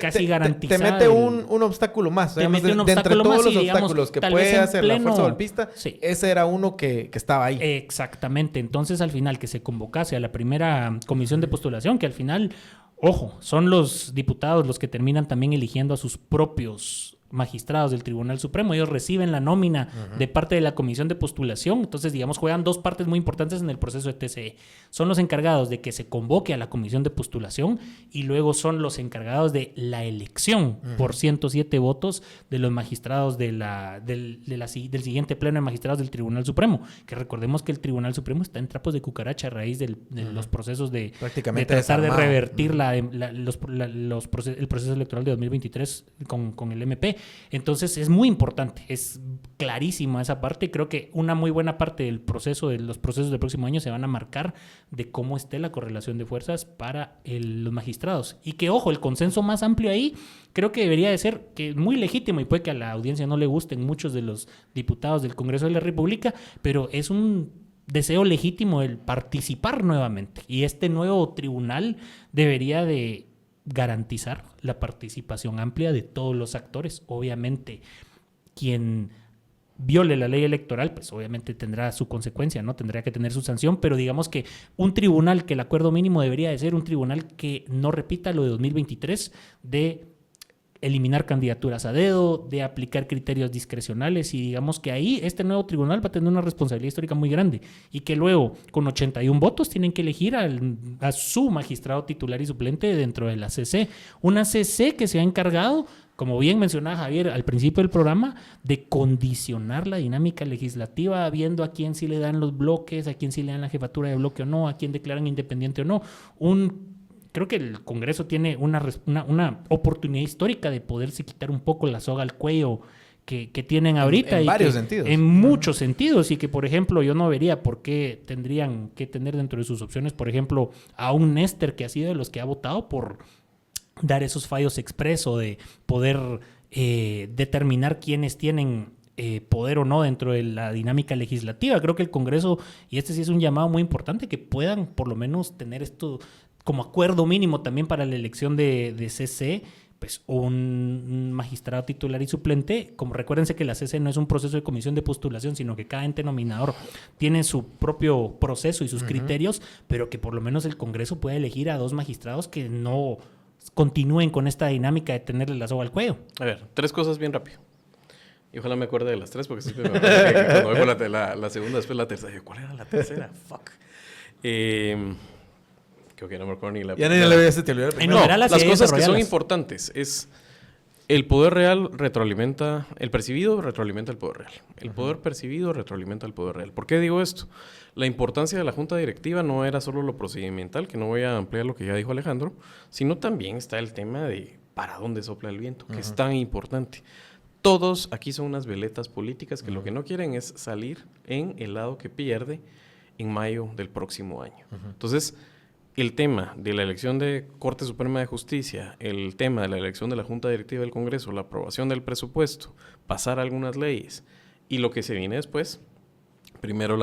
casi garantizada. Te mete un obstáculo más. Te mete un obstáculo entre todos más los y, digamos, obstáculos que puede hacer la fuerza golpista, sí, ese era uno que estaba ahí. Exactamente. Entonces, al final, que se convocase a la primera comisión de postulación, que al final, ojo, son los diputados los que terminan también eligiendo a sus propios magistrados del Tribunal Supremo. Ellos reciben la nómina de parte de la comisión de postulación. Entonces, digamos, juegan dos partes muy importantes en el proceso de TCE. Son los encargados de que se convoque a la comisión de postulación y luego son los encargados de la elección por 107 votos de los magistrados del siguiente pleno de magistrados del Tribunal Supremo. Que recordemos que el Tribunal Supremo está en trapos de cucaracha a raíz de los procesos de tratar de revertir el proceso electoral de 2023 con el MP. Entonces es muy importante, es clarísima esa parte. Creo que una muy buena parte de los procesos del próximo año se van a marcar de cómo esté la correlación de fuerzas para los magistrados. Y que, ojo, el consenso más amplio ahí creo que debería de ser que muy legítimo, y puede que a la audiencia no le gusten muchos de los diputados del Congreso de la República, pero es un deseo legítimo el participar nuevamente. Y este nuevo tribunal debería de garantizar la participación amplia de todos los actores. Obviamente, quien viole la ley electoral, pues obviamente tendrá su consecuencia, ¿no? Tendría que tener su sanción, pero digamos que un tribunal, que el acuerdo mínimo debería de ser un tribunal que no repita lo de 2023 de eliminar candidaturas a dedo, de aplicar criterios discrecionales, y digamos que ahí este nuevo tribunal va a tener una responsabilidad histórica muy grande y que luego con 81 votos tienen que elegir a su magistrado titular y suplente dentro de la CC. Una CC que se ha encargado como bien mencionaba Javier al principio del programa, de condicionar la dinámica legislativa, viendo a quién sí le dan los bloques, a quién sí le dan la jefatura de bloque o no, a quién declaran independiente o no. Creo que el Congreso tiene una oportunidad histórica de poderse quitar un poco la soga al cuello que tienen ahorita. En varios sentidos. En muchos sentidos. Y que, por ejemplo, yo no vería por qué tendrían que tener dentro de sus opciones, por ejemplo, a un Néstor que ha sido de los que ha votado por dar esos fallos expreso de poder determinar quiénes tienen poder o no dentro de la dinámica legislativa. Creo que el Congreso, y este sí es un llamado muy importante, que puedan por lo menos tener esto como acuerdo mínimo también para la elección de CC, pues un magistrado titular y suplente. Como recuérdense que la CC no es un proceso de comisión de postulación, sino que cada ente nominador tiene su propio proceso y sus criterios, pero que por lo menos el Congreso pueda elegir a 2 magistrados que no continúen con esta dinámica de tenerle la soga al cuello. A ver, 3 cosas bien rápido. Y ojalá me acuerde de las 3, porque siempre me acuerdo que cuando oigo la segunda, después la tercera. Yo, ¿cuál era la tercera? Fuck. Creo que no me acuerdo ni la Ya ni le voy a hacer, te olvidó la primera. No, las cosas que son desarrollarlas. importantes es el poder real retroalimenta, el percibido retroalimenta el poder real. El poder percibido retroalimenta el poder real. ¿Por qué digo esto? La importancia de la junta directiva no era solo lo procedimental, que no voy a ampliar lo que ya dijo Alejandro, sino también está el tema de para dónde sopla el viento, que es tan importante. Todos aquí son unas veletas políticas que lo que no quieren es salir en el lado que pierde en mayo del próximo año. Entonces, el tema de la elección de Corte Suprema de Justicia, el tema de la elección de la Junta Directiva del Congreso, la aprobación del presupuesto, pasar algunas leyes y lo que se viene después, primero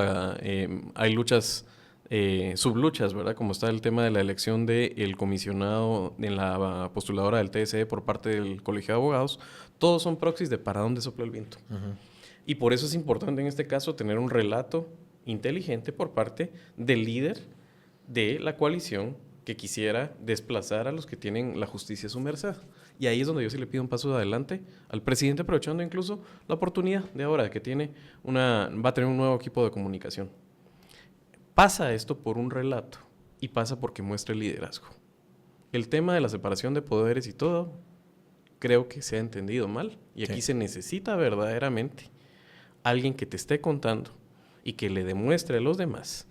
hay luchas, subluchas, ¿verdad? Como está el tema de la elección del comisionado en la postuladora del TSE por parte del Colegio de Abogados, todos son proxies de para dónde sopla el viento. Y por eso es importante en este caso tener un relato inteligente por parte del líder de la coalición que quisiera desplazar a los que tienen la justicia a su merced. Y ahí es donde yo sí le pido un paso de adelante al presidente, aprovechando incluso la oportunidad de ahora que va a tener un nuevo equipo de comunicación. Pasa esto por un relato y pasa porque muestre liderazgo. El tema de la separación de poderes y todo, creo que se ha entendido mal y aquí se necesita verdaderamente alguien que te esté contando y que le demuestre a los demás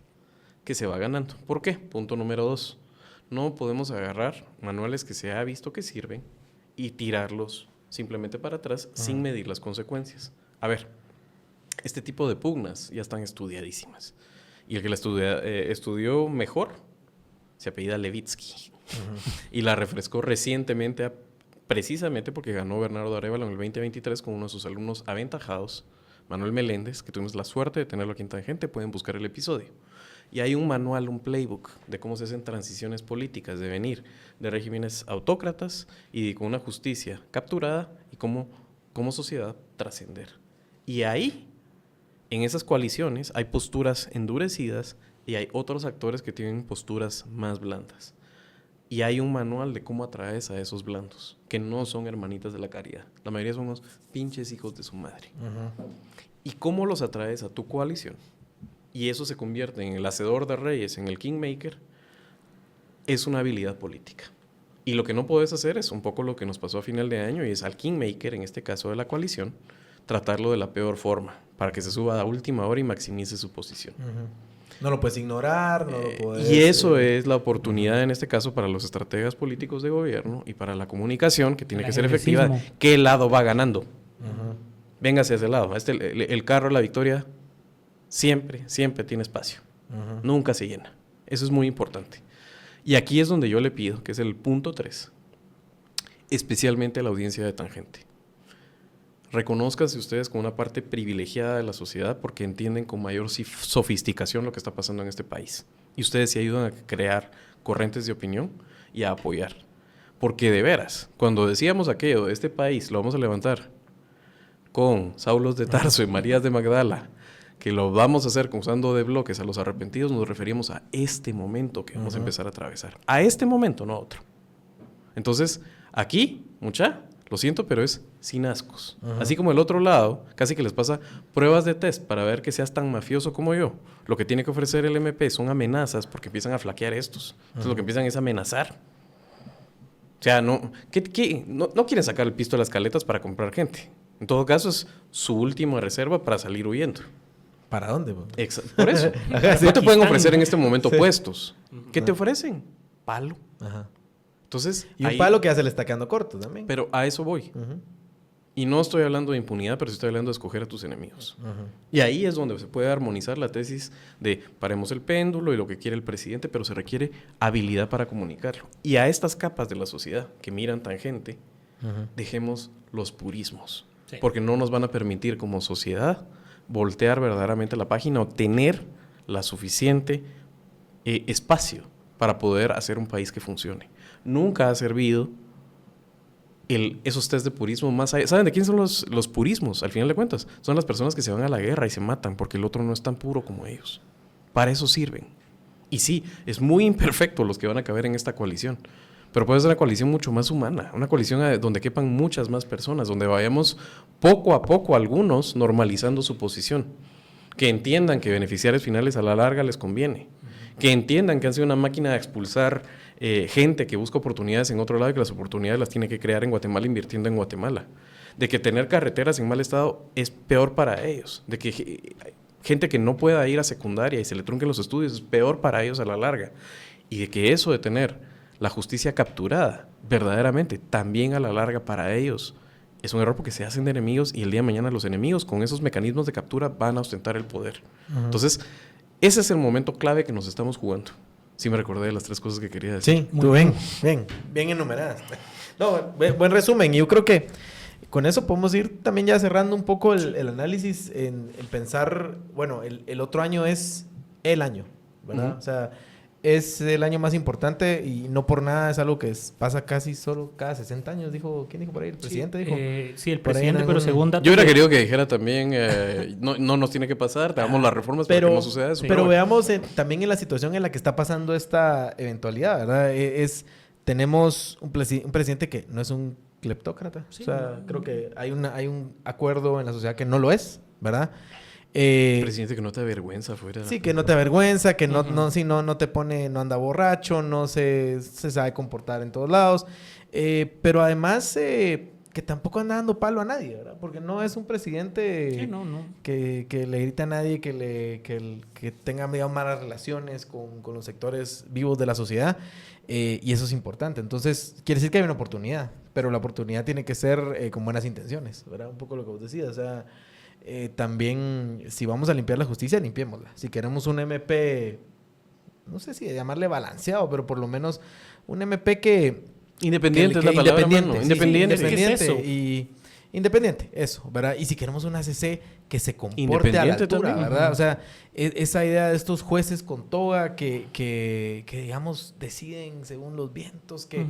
que se va ganando. ¿Por qué? Punto número 2. No podemos agarrar manuales que se ha visto que sirven y tirarlos simplemente para atrás sin medir las consecuencias. A ver, este tipo de pugnas ya están estudiadísimas. Y el que la estudió mejor se apellida Levitsky. Y la refrescó recientemente, precisamente porque ganó Bernardo Arévalo en el 2023 con uno de sus alumnos aventajados, Manuel Meléndez, que tuvimos la suerte de tenerlo aquí en Tangente. Pueden buscar el episodio. Y hay un manual, un playbook de cómo se hacen transiciones políticas, de venir de regímenes autócratas y con una justicia capturada y cómo como sociedad trascender. Y ahí, en esas coaliciones, hay posturas endurecidas y hay otros actores que tienen posturas más blandas. Y hay un manual de cómo atraes a esos blandos, que no son hermanitas de la caridad. La mayoría son unos pinches hijos de su madre. ¿Y cómo los atraes a tu coalición? Y eso se convierte en el hacedor de reyes, en el kingmaker, es una habilidad política. Y lo que no puedes hacer es un poco lo que nos pasó a final de año, y es al kingmaker, en este caso de la coalición, tratarlo de la peor forma, para que se suba a última hora y maximice su posición. No lo puedes ignorar, no lo puedes... Y eso es la oportunidad en este caso para los estrategas políticos de gobierno y para la comunicación, que tiene que ser efectiva. ¿Qué lado va ganando? Véngase a ese lado. El carro de la victoria siempre tiene espacio. Nunca se llena. Eso es muy importante. Y aquí es donde yo le pido, que es el punto 3, especialmente a la audiencia de Tangente. Reconózcanse ustedes como una parte privilegiada de la sociedad porque entienden con mayor sofisticación lo que está pasando en este país. Y ustedes se ayudan a crear corrientes de opinión y a apoyar. Porque de veras, cuando decíamos aquello, este país lo vamos a levantar con Saulos de Tarso y Marías de Magdala, que lo vamos a hacer usando de bloques a los arrepentidos, nos referimos a este momento que vamos a empezar a atravesar. A este momento, no a otro. Entonces, aquí, lo siento, pero es sin ascos. Así como el otro lado, casi que les pasa pruebas de test para ver que seas tan mafioso como yo. Lo que tiene que ofrecer el MP son amenazas porque empiezan a flaquear estos. Entonces lo que empiezan es amenazar. O sea, no quieren sacar el pisto de las caletas para comprar gente. En todo caso, es su última reserva para salir huyendo. ¿Para dónde? Por eso. No te pueden ofrecer en este momento puestos. ¿Qué te ofrecen? Palo. Ajá. Entonces, Y un palo que ya se le está quedando corto también. Pero a eso voy. Y no estoy hablando de impunidad, pero sí estoy hablando de escoger a tus enemigos. Y ahí es donde se puede armonizar la tesis de paremos el péndulo y lo que quiere el presidente, pero se requiere habilidad para comunicarlo. Y a estas capas de la sociedad que miran tangente, dejemos los purismos. Sí. Porque no nos van a permitir como sociedad voltear verdaderamente la página o tener la suficiente espacio para poder hacer un país que funcione. Nunca ha servido esos test de purismo más allá. ¿Saben de quién son los purismos? Al final de cuentas, son las personas que se van a la guerra y se matan porque el otro no es tan puro como ellos. Para eso sirven. Y sí, es muy imperfecto los que van a caber en esta coalición, pero puede ser una coalición mucho más humana, una coalición donde quepan muchas más personas, donde vayamos poco a poco algunos normalizando su posición, que entiendan que beneficiarios finales a la larga les conviene, que entiendan que han sido una máquina de expulsar gente que busca oportunidades en otro lado y que las oportunidades las tiene que crear en Guatemala invirtiendo en Guatemala, de que tener carreteras en mal estado es peor para ellos, de que gente que no pueda ir a secundaria y se le trunquen los estudios es peor para ellos a la larga, y de que eso de tener la justicia capturada verdaderamente también a la larga para ellos es un error porque se hacen de enemigos y el día de mañana los enemigos con esos mecanismos de captura van a ostentar el poder. Entonces, ese es el momento clave que nos estamos jugando. Sí me recordé de las 3 cosas que quería decir. Sí, tú bien enumeradas. No, buen resumen. Y yo creo que con eso podemos ir también ya cerrando un poco el análisis en pensar, bueno, el otro año es el año, ¿verdad? O sea, es el año más importante y no por nada es algo que pasa casi solo cada 60 años, ¿quién dijo por ahí? ¿El presidente dijo? Sí, el presidente, pero según datos... Yo hubiera querido que dijera también, no nos tiene que pasar, te damos las reformas para que no suceda eso. Pero veamos también en la situación en la que está pasando esta eventualidad, ¿verdad? Tenemos un presidente que no es un cleptócrata. Sí, o sea, creo que hay un acuerdo en la sociedad que no lo es, ¿verdad? Presidente que no te avergüenza afuera. Sí, que no te avergüenza, que no te pone, no anda borracho, no se sabe comportar en todos lados. Pero además, que tampoco anda dando palo a nadie, ¿verdad? Porque no es un presidente que le grita a nadie, que tenga, digamos, malas relaciones con los sectores vivos de la sociedad. Y eso es importante. Entonces, quiere decir que hay una oportunidad, pero la oportunidad tiene que ser con buenas intenciones, ¿verdad? Un poco lo que vos decías, o sea... también, si vamos a limpiar la justicia, limpiémosla. Si queremos un MP, no sé si llamarle balanceado, pero por lo menos un MP que... Independiente es la palabra, independiente, independiente. Independiente, eso, ¿verdad? Y si queremos una CC que se comporte a la altura, también, ¿verdad? O sea, esa idea de estos jueces con toga que digamos, deciden según los vientos, que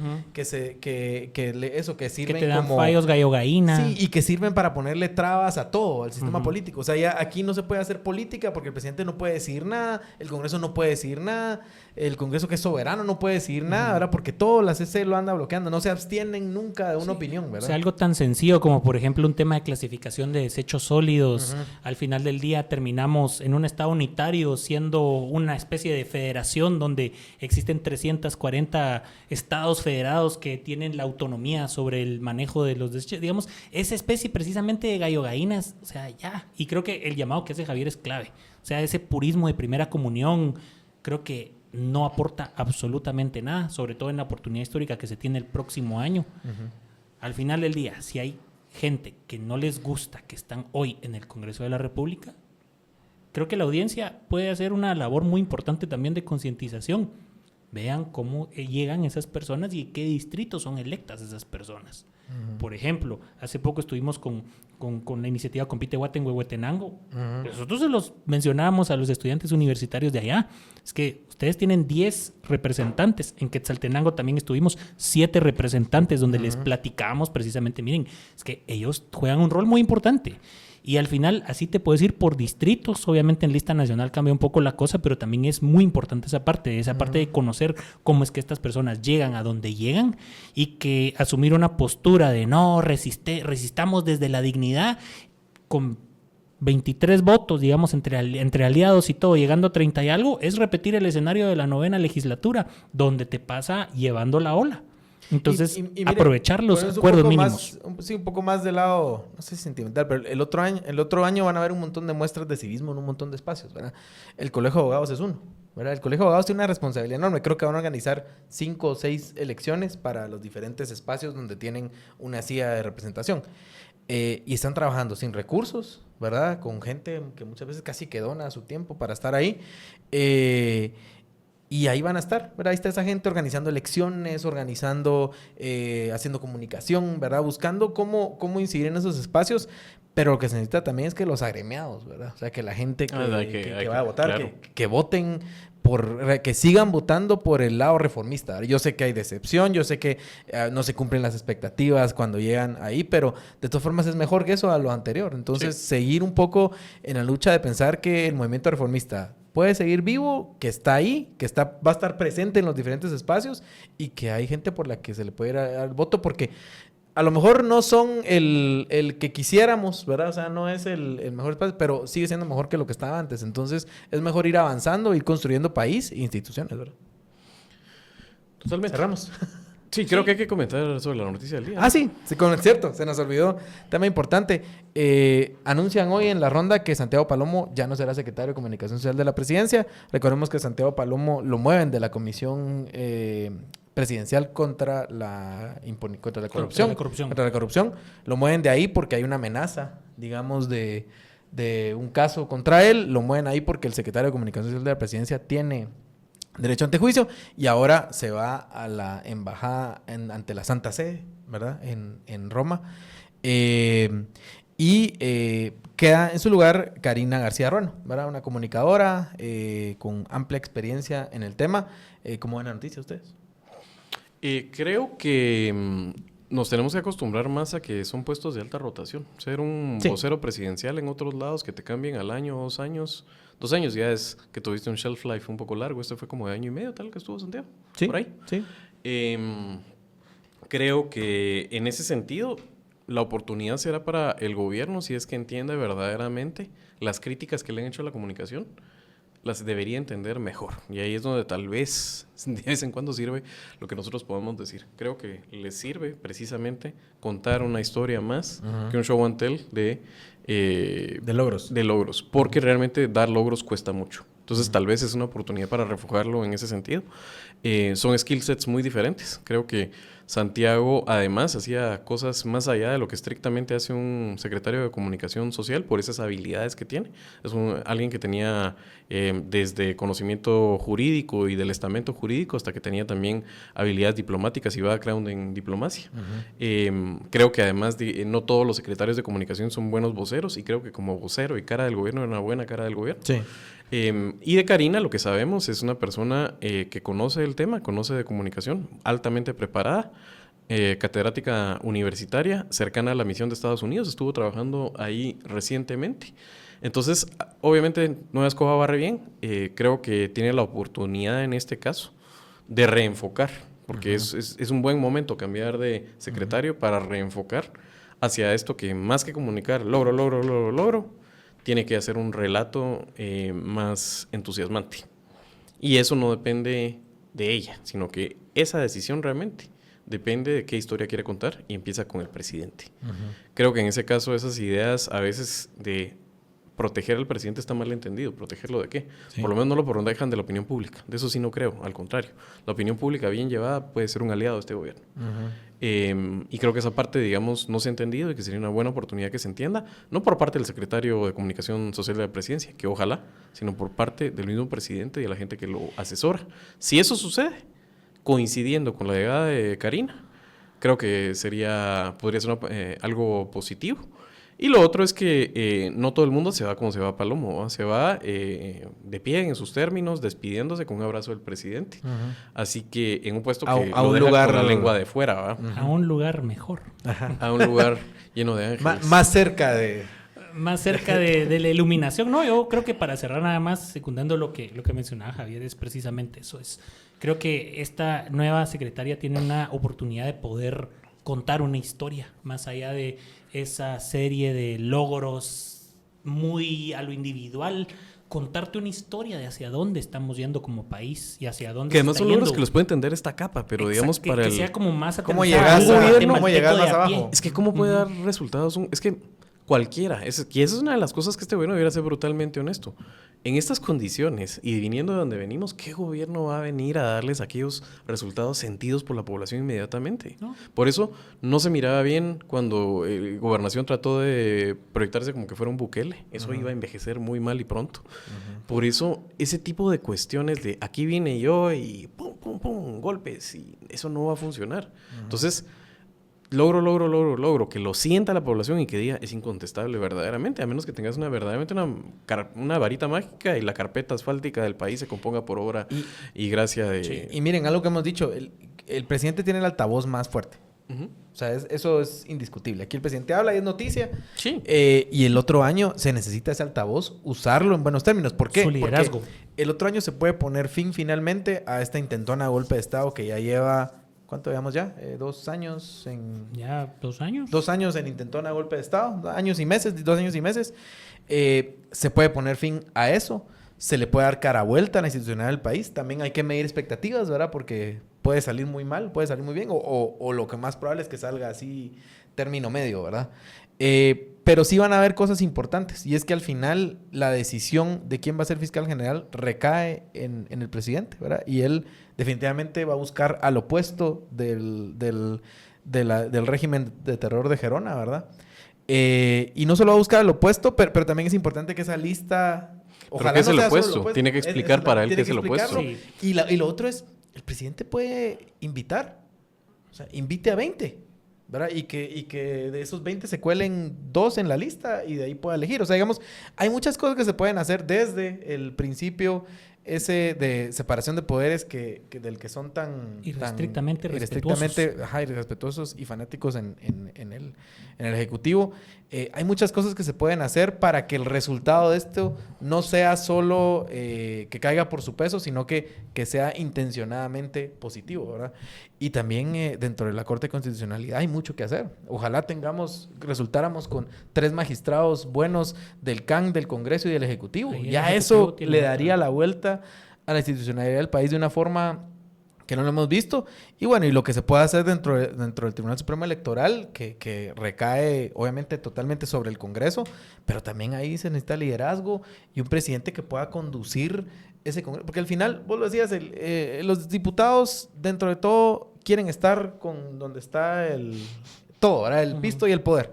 sirven que te dan como... fallos gallo-gallina. Sí, y que sirven para ponerle trabas a todo, al sistema político. O sea, ya aquí no se puede hacer política porque el presidente no puede decir nada, el Congreso no puede decir nada, el Congreso que es soberano no puede decir nada, ¿verdad? Porque todo la CC lo anda bloqueando, no se abstienen nunca de una opinión, ¿verdad? O sea, algo tan sencillo como, por ejemplo, un tema de clasificación de desechos sólidos. Al final del día terminamos en un estado unitario siendo una especie de federación donde existen 340 estados federados que tienen la autonomía sobre el manejo de los desechos. Digamos, esa especie precisamente de gallo-gallinas, o sea, ya. Y creo que el llamado que hace Javier es clave. O sea, ese purismo de primera comunión, creo que no aporta absolutamente nada, sobre todo en la oportunidad histórica que se tiene el próximo año. Al final del día, si hay gente que no les gusta que están hoy en el Congreso de la República, creo que la audiencia puede hacer una labor muy importante también de concientización. Vean cómo llegan esas personas y qué distritos son electas esas personas. Por ejemplo, hace poco estuvimos con la iniciativa Compite Guate en Huehuetenango. Nosotros se los mencionábamos a los estudiantes universitarios de allá. Es que ustedes tienen 10 representantes. En Quetzaltenango también estuvimos 7 representantes donde les platicábamos precisamente, miren, es que ellos juegan un rol muy importante. Y al final, así te puedes ir por distritos. Obviamente en lista nacional cambia un poco la cosa, pero también es muy importante esa parte de conocer cómo es que estas personas llegan a donde llegan y que asumir una postura de no, resistamos desde la dignidad con 23 votos, digamos, entre aliados y todo, llegando a 30 y algo, es repetir el escenario de la 9ª legislatura, donde te pasa llevando la ola. Entonces, Y mire, aprovechar los poniéndose acuerdos un poco mínimos. un poco más del lado, no sé si sentimental, pero el otro año van a haber un montón de muestras de civismo en un montón de espacios, ¿verdad? El Colegio de Abogados es uno, ¿verdad? El Colegio de Abogados tiene una responsabilidad enorme. Creo que van a organizar 5 o 6 elecciones para los diferentes espacios donde tienen una silla de representación. Y están trabajando sin recursos, ¿verdad? Con gente que muchas veces casi que dona su tiempo para estar ahí. Y ahí van a estar, ¿verdad? Ahí está esa gente organizando elecciones, haciendo comunicación, ¿verdad? Buscando cómo incidir en esos espacios. Pero lo que se necesita también es que los agremiados, ¿verdad? O sea, que la gente que va a votar, claro, que voten que sigan votando por el lado reformista. Yo sé que hay decepción, yo sé que no se cumplen las expectativas cuando llegan ahí, pero de todas formas es mejor que eso a lo anterior. Entonces, seguir un poco en la lucha de pensar que el movimiento reformista puede seguir vivo, que está ahí, va a estar presente en los diferentes espacios y que hay gente por la que se le puede dar el voto, porque a lo mejor no son el que quisiéramos, ¿verdad? O sea, no es el mejor espacio, pero sigue siendo mejor que lo que estaba antes. Entonces, es mejor ir avanzando, ir construyendo país e instituciones, ¿verdad? Totalmente. Cerramos. Sí, creo que hay que comentar sobre la noticia del día. Ah, sí, cierto, se nos olvidó. Tema importante. Anuncian hoy en la ronda que Santiago Palomo ya no será secretario de Comunicación Social de la Presidencia. Recordemos que Santiago Palomo lo mueven de la Comisión Presidencial contra la corrupción. Lo mueven de ahí porque hay una amenaza, digamos, de un caso contra él. Lo mueven ahí porque el secretario de Comunicación Social de la Presidencia tiene derecho ante juicio y ahora se va a la embajada ante la Santa Sede, ¿verdad? En Roma. Queda en su lugar Karina García Ruano, ¿verdad? Una comunicadora con amplia experiencia en el tema. ¿Cómo ven la noticia ustedes? Creo que nos tenemos que acostumbrar más a que son puestos de alta rotación. Ser un vocero presidencial en otros lados que te cambien al año, 2 años. 2 años ya es que tuviste un shelf life un poco largo. Este fue como de año y medio, tal, que estuvo Santiago. Sí, por ahí. Sí. Creo que en ese sentido la oportunidad será para el gobierno, si es que entiende verdaderamente las críticas que le han hecho a la comunicación, las debería entender mejor. Y ahí es donde tal vez de vez en cuando sirve lo que nosotros podemos decir. Creo que les sirve precisamente contar una historia más que un show and tell de logros. De logros, porque realmente dar logros cuesta mucho. Entonces tal vez es una oportunidad para refugiarlo en ese sentido. Son skill sets muy diferentes. Creo que Santiago además hacía cosas más allá de lo que estrictamente hace un secretario de comunicación social por esas habilidades que tiene. Es alguien que tenía desde conocimiento jurídico y del estamento jurídico hasta que tenía también habilidades diplomáticas y background en diplomacia. Creo que además no todos los secretarios de comunicación son buenos voceros y creo que como vocero y cara del gobierno era una buena cara del gobierno. Sí. Y de Karina lo que sabemos es una persona que conoce el tema, conoce de comunicación, altamente preparada, catedrática universitaria, cercana a la misión de Estados Unidos, estuvo trabajando ahí recientemente. Entonces, obviamente, no escoja barre bien, creo que tiene la oportunidad en este caso de reenfocar, porque es un buen momento cambiar de secretario para reenfocar hacia esto que más que comunicar, logro, tiene que hacer un relato más entusiasmante. Y eso no depende de ella, sino que esa decisión realmente depende de qué historia quiere contar y empieza con el presidente. Creo que en ese caso esas ideas a veces de proteger al presidente está mal entendido. ¿Protegerlo de qué? Sí. Por lo menos no lo protejan de la opinión pública. De eso sí no creo, al contrario. La opinión pública bien llevada puede ser un aliado de este gobierno. Y creo que esa parte, digamos, no se ha entendido y que sería una buena oportunidad que se entienda, no por parte del secretario de Comunicación Social de la Presidencia, que ojalá, sino por parte del mismo presidente y de la gente que lo asesora. Si eso sucede, coincidiendo con la llegada de Karina, creo que podría ser algo positivo. Y lo otro es que no todo el mundo se va como se va Palomo, ¿va? Se va de pie en sus términos, despidiéndose con un abrazo del presidente. Así que en un puesto que a un lugar con la lengua de fuera, ¿va? A un lugar mejor. A un lugar lleno de ángeles. Más cerca de... Más cerca de la iluminación. No, yo creo que para cerrar nada más, secundando lo que mencionaba Javier, es precisamente eso. Creo que esta nueva secretaria tiene una oportunidad de poder contar una historia, más allá de esa serie de logros muy a lo individual, contarte una historia de hacia dónde estamos yendo como país y hacia dónde que además se son está logros yendo. que los puede entender esta capa, pero digamos Exacto, para que el... sea como más ¿Cómo aterrizado llegas al a- gobierno, cómo al llegas teco de más a pie. abajo? Es que cómo puede dar resultados... Es que cualquiera, y esa es una de las cosas que este gobierno debería ser brutalmente honesto. En estas condiciones y viniendo de donde venimos, ¿qué gobierno va a venir a darles aquellos resultados sentidos por la población inmediatamente? No. Por eso no se miraba bien cuando Gobernación trató de proyectarse como que fuera un Bukele. Eso iba a envejecer muy mal y pronto. Por eso ese tipo de cuestiones de aquí vine yo y pum, pum, pum, golpes, y eso no va a funcionar. Entonces... Logro, que lo sienta la población y que diga es incontestable verdaderamente, a menos que tengas verdaderamente una varita mágica y la carpeta asfáltica del país se componga por obra y gracia de... Sí. Y miren, algo que hemos dicho, el presidente tiene el altavoz más fuerte. Ujú. O sea, eso es indiscutible. Aquí el presidente habla y es noticia. Sí. Y el otro año se necesita ese altavoz, usarlo en buenos términos. ¿Por qué? Su liderazgo. Porque el otro año se puede poner fin finalmente a esta intentona golpe de Estado que ya lleva... ¿Cuánto llevamos ya? 2 años en... Ya 2 años. 2 años en intentona golpe de Estado, 2 años y meses. Se puede poner fin a eso. Se le puede dar cara vuelta a la institucionalidad del país. También hay que medir expectativas, ¿verdad? Porque puede salir muy mal, puede salir muy bien. O lo que más probable es que salga así término medio, ¿verdad? Pero sí van a haber cosas importantes. Y es que al final la decisión de quién va a ser fiscal general recae en el presidente, ¿verdad? Y él definitivamente va a buscar al opuesto del régimen de terror de Gerona, ¿verdad? Y no solo va a buscar al opuesto, pero también es importante que esa lista... Ojalá ¿qué es el opuesto? Tiene que explicar para él qué es el opuesto. Sí. Y lo otro es, el presidente puede invitar. O sea, invite a 20. ¿Verdad? Y que de esos 20 se cuelen 2 en la lista y de ahí pueda elegir. O sea, digamos, hay muchas cosas que se pueden hacer desde el principio ese de separación de poderes del que son tan... Irrestrictamente irrespetuosos y fanáticos en el Ejecutivo. Hay muchas cosas que se pueden hacer para que el resultado de esto no sea solo que caiga por su peso, sino que sea intencionadamente positivo, ¿verdad? Y también dentro de la Corte de Constitucionalidad hay mucho que hacer. Ojalá resultáramos con 3 magistrados buenos del CAN, del Congreso y del Ejecutivo. Sí, Ya el eso Ejecutivo tiene le otra. daría la vuelta a la institucionalidad del país de una forma que no lo hemos visto. Y bueno, y lo que se puede hacer dentro del Tribunal Supremo Electoral, que recae obviamente totalmente sobre el Congreso, pero también ahí se necesita liderazgo y un presidente que pueda conducir ese Congreso. Porque al final, vos lo decías, los diputados dentro de todo quieren estar con donde está todo, ¿verdad? El pisto y el poder.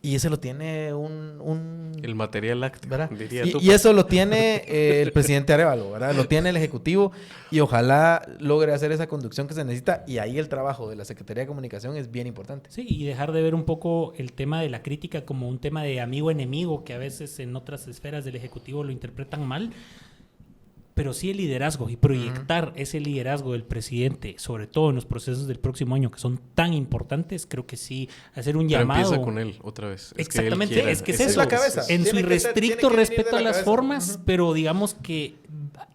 Y ese lo tiene El material lácteo, ¿verdad? diría tú. Y eso lo tiene el presidente Arévalo, ¿verdad? Lo tiene el Ejecutivo y ojalá logre hacer esa conducción que se necesita. Y ahí el trabajo de la Secretaría de Comunicación es bien importante. Sí, y dejar de ver un poco el tema de la crítica como un tema de amigo-enemigo, que a veces en otras esferas del Ejecutivo lo interpretan mal. Pero sí el liderazgo y proyectar ese liderazgo del presidente, sobre todo en los procesos del próximo año que son tan importantes, creo que sí, hacer un Pero llamado. empieza con él otra vez. Exactamente, es que es él eso. quiere, la cabeza. En su Tiene que irrestricto venir de respeto la a las cabeza. formas, pero digamos que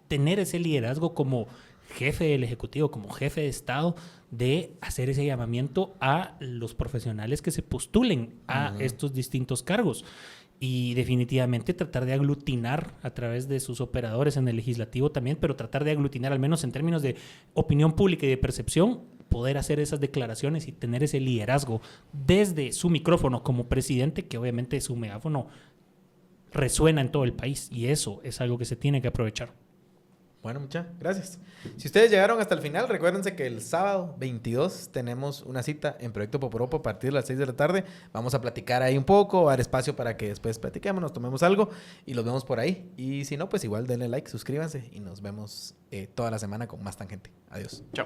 tener ese liderazgo como jefe del Ejecutivo, como jefe de Estado, de hacer ese llamamiento a los profesionales que se postulen a estos distintos cargos. Y definitivamente tratar de aglutinar a través de sus operadores en el legislativo también, pero tratar de aglutinar al menos en términos de opinión pública y de percepción, poder hacer esas declaraciones y tener ese liderazgo desde su micrófono como presidente, que obviamente su megáfono resuena en todo el país y eso es algo que se tiene que aprovechar. Bueno, muchas gracias. Si ustedes llegaron hasta el final, recuérdense que el sábado 22 tenemos una cita en Proyecto Poporopo a partir de las 6 de la tarde. Vamos a platicar ahí un poco, a dar espacio para que después platiquemos, nos tomemos algo y los vemos por ahí. Y si no, pues igual denle like, suscríbanse y nos vemos toda la semana con más Tangente. Adiós. Chao.